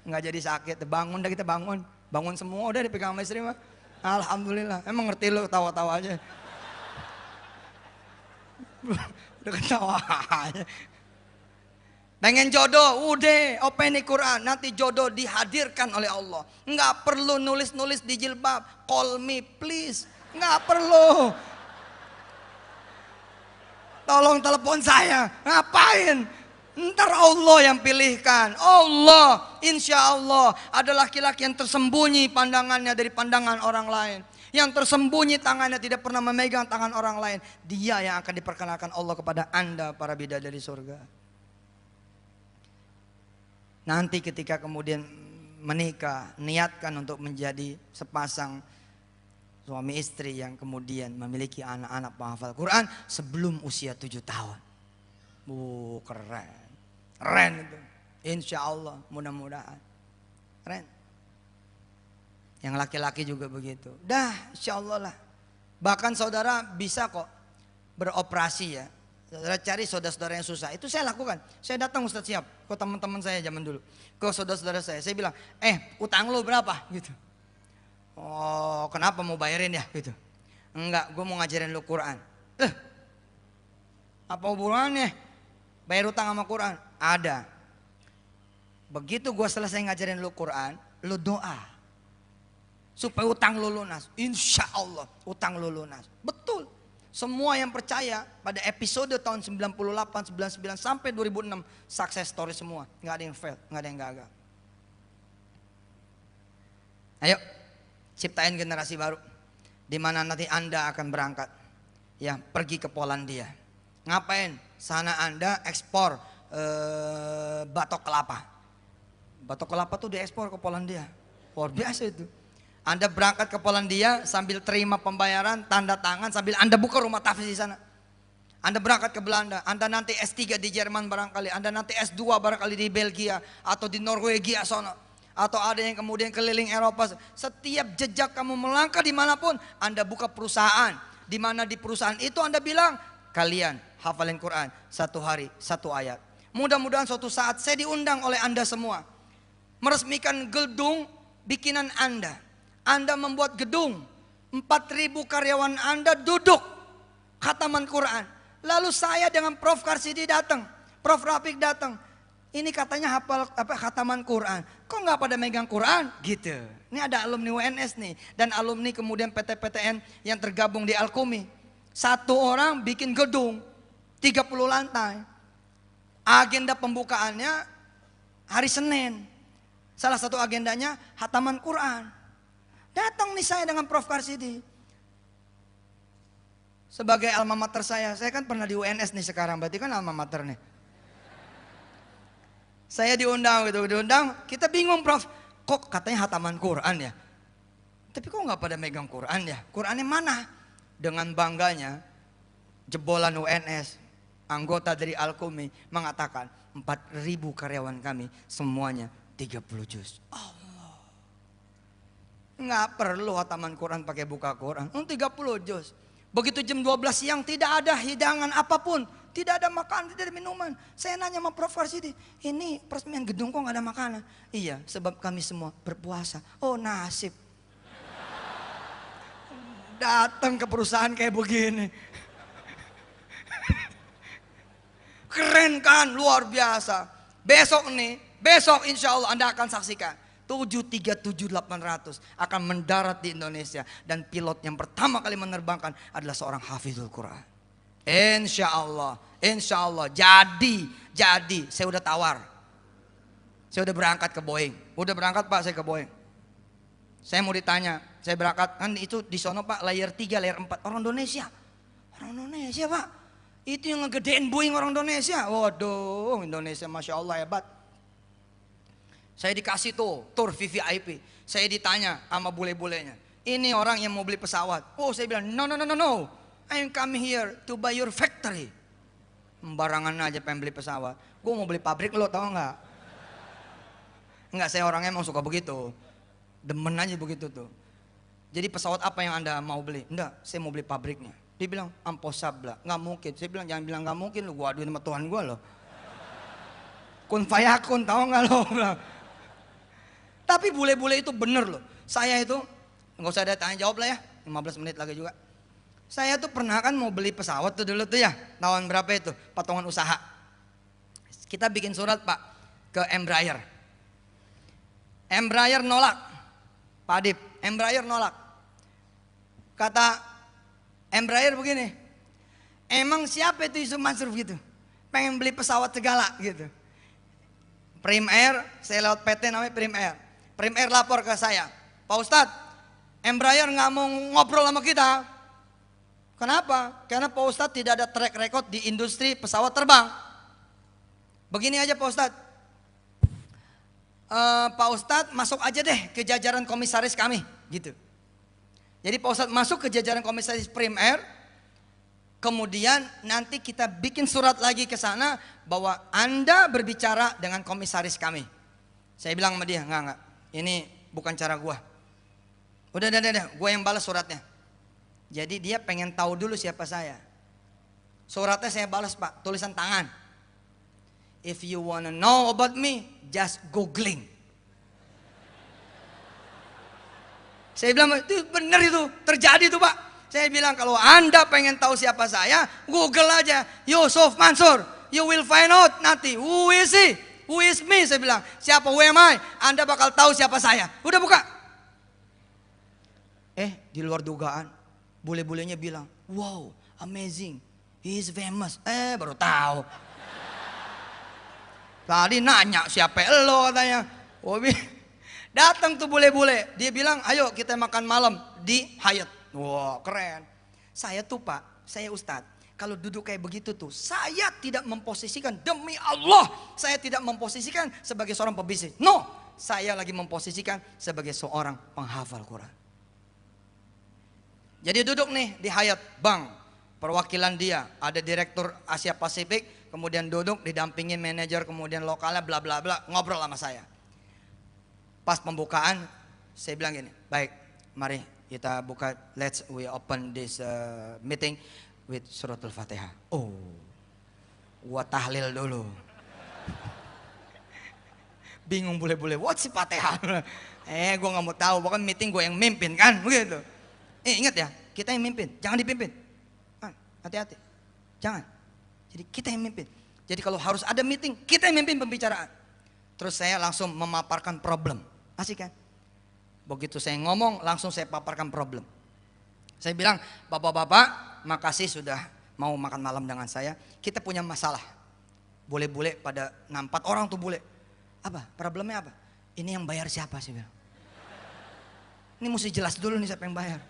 Gak jadi sakit, bangun dah kita bangun. Bangun semua udah dipegang sama istri mah. Alhamdulillah, emang ngerti lu tawa-tawa aja. Udah ketawa aja. Pengen jodoh, udah open Quran, nanti jodoh dihadirkan oleh Allah. Nggak perlu nulis-nulis di jilbab, call me please, nggak perlu. Tolong telepon saya, ngapain? Ntar Allah yang pilihkan. Allah, insya Allah ada laki-laki yang tersembunyi pandangannya dari pandangan orang lain. Yang tersembunyi tangannya tidak pernah memegang tangan orang lain. Dia yang akan diperkenalkan Allah kepada anda para bidadari surga. Nanti ketika kemudian menikah, niatkan untuk menjadi sepasang suami istri yang kemudian memiliki anak-anak penghafal Quran sebelum usia 7 tahun. Keren. Keren itu. Insya Allah mudah-mudahan. Keren. Yang laki-laki juga begitu. Dah insya Allah lah. Bahkan saudara bisa kok beroperasi ya. Saudara cari saudara-saudara yang susah. Itu saya lakukan. Saya datang Ustadz siap. Ke teman-teman saya zaman dulu. Ke saudara-saudara saya. Saya bilang, utang lu berapa? Gitu. Oh kenapa mau bayarin ya? Gitu. Enggak, gue mau ngajarin lu Quran. Apa hubungannya? Bayar utang sama Quran? Ada. Begitu gue selesai ngajarin lu Quran, lu doa. Supaya utang lu lunas. Insya Allah utang lu lunas. Betul. Semua yang percaya pada episode tahun 98, 99 sampai 2006 success story semua. Nggak ada yang fail, nggak ada yang gagal. Ayo ciptain generasi baru. Di mana nanti anda akan berangkat. Ya pergi ke Polandia. Ngapain? Sana anda ekspor batok kelapa. Batok kelapa tuh diekspor ke Polandia. Luar biasa itu. Anda berangkat ke Polandia sambil terima pembayaran, tanda tangan sambil Anda buka rumah tahfiz di sana. Anda berangkat ke Belanda, Anda nanti S3 di Jerman barangkali, Anda nanti S2 barangkali di Belgia atau di Norwegia sana. Atau ada yang kemudian keliling Eropa. Setiap jejak kamu melangkah dimanapun, Anda buka perusahaan. Di mana di perusahaan itu Anda bilang, kalian hafalin Quran 1 hari 1 ayat. Mudah-mudahan suatu saat saya diundang oleh Anda semua. Meresmikan gedung bikinan Anda. Anda membuat gedung, 4.000 karyawan Anda duduk khataman Quran. Lalu saya dengan Prof. Karsidi datang, Prof. Rafiq datang. Ini katanya hafal khataman Quran. Kok nggak pada megang Quran? Gitu. Ini ada alumni UNS nih dan alumni kemudian PT-PTN yang tergabung di Alkumi. Satu orang bikin gedung 30 lantai. Agenda pembukaannya hari Senin. Salah satu agendanya khataman Quran. Datang nih saya dengan Prof. Karsidi. Sebagai alma mater saya kan pernah di UNS nih sekarang, berarti kan alma mater nih. Saya diundang, kita bingung Prof. Kok katanya hataman Quran ya? Tapi kok nggak pada megang Quran ya? Qurannya mana? Dengan bangganya, jebolan UNS, anggota dari Al-Qumi mengatakan 4.000 karyawan kami semuanya 30 juz. Allah. Nggak perlu hataman Quran pakai buka Quran. 30 juz. Begitu jam 12 siang tidak ada hidangan apapun. Tidak ada makanan, tidak ada minuman. Saya nanya sama Prof. Karsidi, ini peresmian gedung kok nggak ada makanan? Iya, sebab kami semua berpuasa. Oh nasib. Datang ke perusahaan kayak begini. Keren kan, luar biasa. Besok insya Allah Anda akan saksikan 737-800 akan mendarat di Indonesia. Dan pilot yang pertama kali menerbangkan adalah seorang hafizul Quran. Insya Allah. Jadi saya udah tawar. Saya udah berangkat ke Boeing. Udah berangkat Pak, saya ke Boeing. Saya mau ditanya, saya berangkat kan itu di sono Pak, layer 3, layer 4 orang Indonesia. Orang Indonesia Pak. Itu yang ngegedein Boeing orang Indonesia. Waduh, Indonesia Masya Allah hebat. Saya dikasih tuh tour VVIP. Saya ditanya sama bule-bulenya, ini orang yang mau beli pesawat. Oh saya bilang no. I'm coming here to buy your factory. Sembarangan aja pengen beli pesawat. Gue mau beli pabrik lo tau gak? Enggak, saya orangnya emang suka begitu. Demen aja begitu tuh. Jadi pesawat apa yang Anda mau beli? Enggak, saya mau beli pabriknya. Dia bilang amposabla, nggak mungkin. Saya bilang jangan bilang nggak mungkin, lu gua aduin sama Tuhan gua loh. Kun fayakun, tahu nggak lo? Tapi bule-bule itu bener loh. Saya itu nggak usah ada tanya jawab lah ya, 15 menit lagi juga. Saya tuh pernah kan mau beli pesawat tuh dulu tuh ya, tahun berapa itu, patungan usaha. Kita bikin surat Pak ke Embraer. Embraer nolak, Pak Adib, Embraer nolak. Kata Embraer begini, emang siapa itu Yusuf Mansur gitu, pengen beli pesawat segala gitu. Prim Air, saya lewat PT namanya Prim Air. Prim Air lapor ke saya, Pak Ustadz, Embraer nggak mau ngobrol sama kita. Kenapa? Karena Pak Ustadz tidak ada track record di industri pesawat terbang. Begini aja Pak Ustadz, Pak Ustadz masuk aja deh ke jajaran komisaris kami gitu. Jadi Pak Ustadz masuk ke jajaran komisaris Prim Air, kemudian nanti kita bikin surat lagi ke sana bahwa Anda berbicara dengan komisaris kami. Saya bilang sama dia, enggak, ini bukan cara gua. Udah, gua yang balas suratnya. Jadi dia pengen tahu dulu siapa saya. Suratnya saya balas Pak, tulisan tangan. If you wanna know about me, just googling. Saya bilang itu benar, itu terjadi tuh Pak. Saya bilang kalau Anda pengen tahu siapa saya, Google aja Yusuf Mansur, you will find out nanti who is he, who is me. Saya bilang siapa, who am I, Anda bakal tahu siapa saya. Udah buka. Di luar dugaan, bule-bulenya bilang wow amazing, he is famous. Baru tahu. Tadi nanya siapa lo katanya. Datang tuh bule-bule, dia bilang ayo kita makan malam di Hyatt. Wah keren. Saya tuh Pak, saya Ustadz, kalau duduk kayak begitu tuh saya tidak memposisikan, demi Allah saya tidak memposisikan sebagai seorang pebisnis. No, saya lagi memposisikan sebagai seorang penghafal Quran. Jadi duduk nih di Hyatt Bank, perwakilan dia, ada direktur Asia Pasifik, kemudian duduk didampingin manajer, kemudian lokalnya bla bla bla, ngobrol sama saya. Pas pembukaan saya bilang gini, baik mari kita buka, we open this meeting with suratul Fatihah. Gua tahlil dulu. Bingung bule-bule, what si Fatihah? Gua nggak mau tahu, pokoknya meeting gue yang mimpin kan, begitu. Ingat ya, kita yang mimpin, jangan dipimpin. Hati-hati, jangan. Jadi kita yang mimpin. Jadi kalau harus ada meeting, kita yang mimpin pembicaraan. Terus saya langsung memaparkan problem. Asik kan? Begitu saya ngomong, langsung saya paparkan problem. Saya bilang, bapak-bapak, makasih sudah mau makan malam dengan saya. Kita punya masalah. Bule-bule pada 4 orang tuh bule. Apa? Problemnya apa? Ini yang bayar siapa sih bilang? Ini mesti jelas dulu nih siapa yang bayar.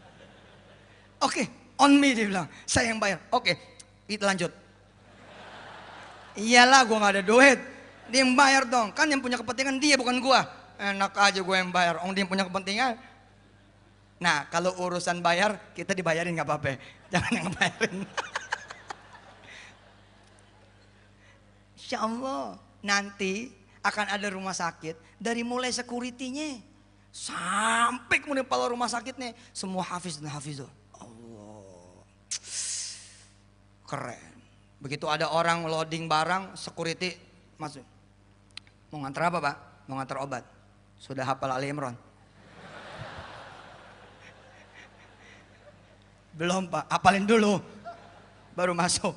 Oke, on me dia bilang, saya yang bayar. Oke, kita lanjut. Iyalah gue gak ada duit. Dia yang bayar dong, kan yang punya kepentingan dia bukan gue. Enak aja gue yang bayar, dia yang punya kepentingan. Nah kalau urusan bayar kita dibayarin gak apa-apa, jangan yang ngebayarin. Insya Allah nanti akan ada rumah sakit, dari mulai security-nya sampai kemudian kepala rumah sakitnya semua hafiz dan hafizah. Allah, keren. Begitu ada orang loading barang, security masuk. Mau ngantar apa Pak? Mau ngantar obat. Sudah hafal Ali Imran? Belum Pak, hafalin dulu baru masuk.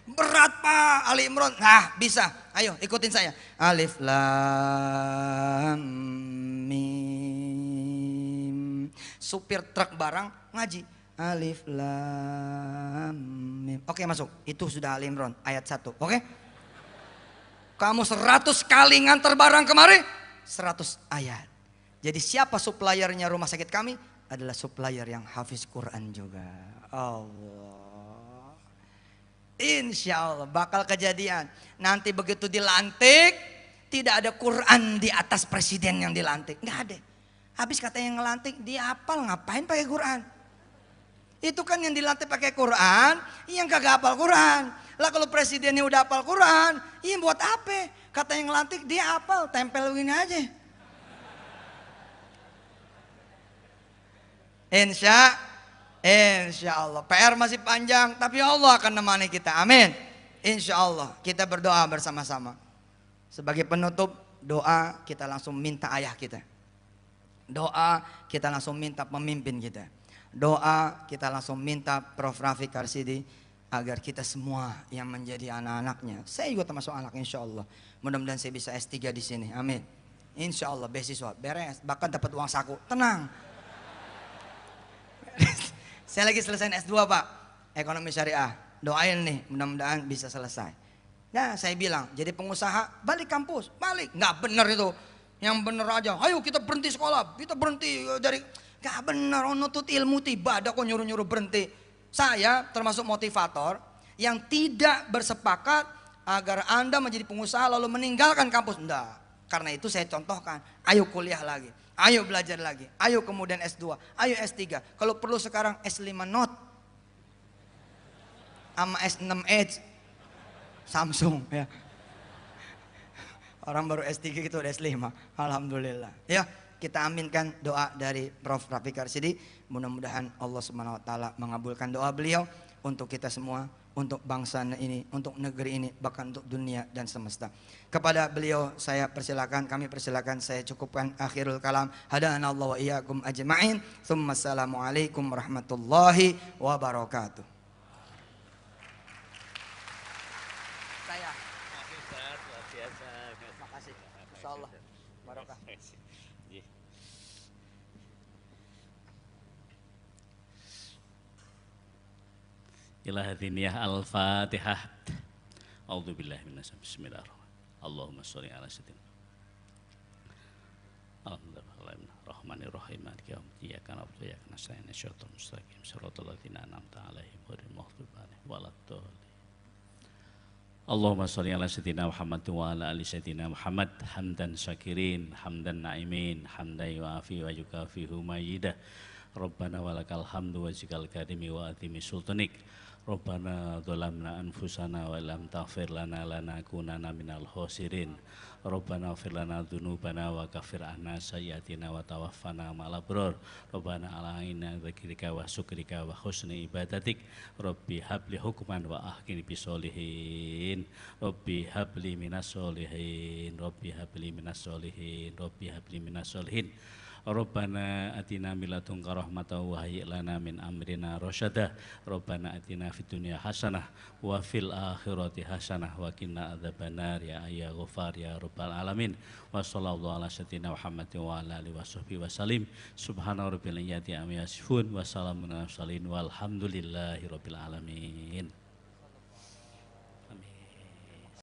Berat Pak, Ali Imran. Nah bisa, ayo ikutin saya. Alif Lam Mim. Supir truk barang ngaji. Alif Lam Mim. Oke masuk, itu sudah Ali Imran ayat 1. Oke. Kamu 100 kali nganter barang kemari, 100 ayat. Jadi siapa suppliernya rumah sakit kami? Adalah supplier yang hafiz Quran juga. Allah. Insya Allah bakal kejadian. Nanti begitu dilantik, tidak ada Quran di atas presiden yang dilantik. Nggak ada. Habis kata yang ngelantik, dia hafal ngapain pakai Quran? Itu kan yang dilantik pakai Quran, yang kagak hafal Quran. Lah kalau presidennya udah hafal Quran, iya buat apa? Kata yang ngelantik dia hafal, tempel begini aja. Insya Allah. PR masih panjang, tapi Allah akan menemani kita. Amin. Insya Allah. Kita berdoa bersama-sama. Sebagai penutup doa, kita langsung minta ayah kita. Doa, kita langsung minta pemimpin kita. Doa, kita langsung minta Prof. Rafiq Karsidi agar kita semua yang menjadi anak-anaknya. Saya juga termasuk anak, insya Allah. Mudah-mudahan saya bisa S3 di sini. Amin. Insya Allah beasiswa beres, bahkan dapat uang saku. Tenang. Saya lagi selesai S2 Pak, ekonomi syariah. Doain nih, mudah-mudahan bisa selesai. Nah saya bilang, jadi pengusaha balik kampus, balik. Nggak bener itu, yang bener aja. Ayo kita berhenti sekolah, kita berhenti dari. Nggak bener, nutut ilmu tiba ada kok nyuruh-nyuruh berhenti. Saya termasuk motivator yang tidak bersepakat agar Anda menjadi pengusaha lalu meninggalkan kampus. Enggak, karena itu saya contohkan, ayo kuliah lagi. Ayo belajar lagi, ayo kemudian S2, ayo S3. Kalau perlu sekarang S5 Note sama S6 Edge Samsung ya. Orang baru S3 gitu udah S5. Alhamdulillah. Ya, kita aminkan doa dari Prof. Rafiq Karsidi. Mudah-mudahan Allah Subhanahu wa taala mengabulkan doa beliau untuk kita semua, untuk bangsa ini, untuk negeri ini, bahkan untuk dunia dan semesta. Kepada beliau saya persilakan, kami persilakan, saya cukupkan akhirul kalam. Hadana Allah wa iyyakum ajma'in. Tsumma assalamualaikum warahmatullahi wabarakatuh. Saya. Terima kasih. Insyaallah barokah. Ila hadiniyah al-fatihah. A'udzubillahi minasyaitonir rajim. Bismillahirrahmanirrahim. Allahumma sholli ala sayyidina. Bismillahirrahmanirrahim. Maliki yaumiddin. Iyyaka na'budu wa iyyaka nasta'in. Ihdinas mustaqim. Shiratal ladzina an'amta 'alaihim ghairil maghdubi 'alaihim waladdallin. Allahumma sholli ala sayyidina Muhammad wa ala ali sayyidina Muhammad. Hamdan syakirin, hamdan na'imin, hamdan yu'afi wa yukafihu mayyidah. Rabbana walakal hamdu wa zikal karimi wa atimi sultanik. Rabbana dhalamna anfusana wa lam taghfir lana lanakunanna minal khosirin. Rabbana ighfir lana dzunubana wa kaffir 'anna sayyi'atina wa tawaffana ma'al abrar. Rabbana alaina dzikrika wa syukrika wa husni ibadatik. Rabbi habli hukman wa ahkini bisolihin. Rabbi habli minas solihin. Rabbi habli minas solihin. Rabbi habli minas solihin. Rabbana atina min ladunka rahmatan wa hayyi' lana min amrina rasyada. Rabbana atina fid dunya hasanah wa fil akhirati hasanah wa qina adzabannar ya ayya ghafar ya rabbal alamin. Wa sallallahu ala sayyidina Muhammadin wa ala alihi washabbihi wasallim. Subhana rabbil izzati amma yasifun wa salamun alal mursalin walhamdulillahi rabbil alamin.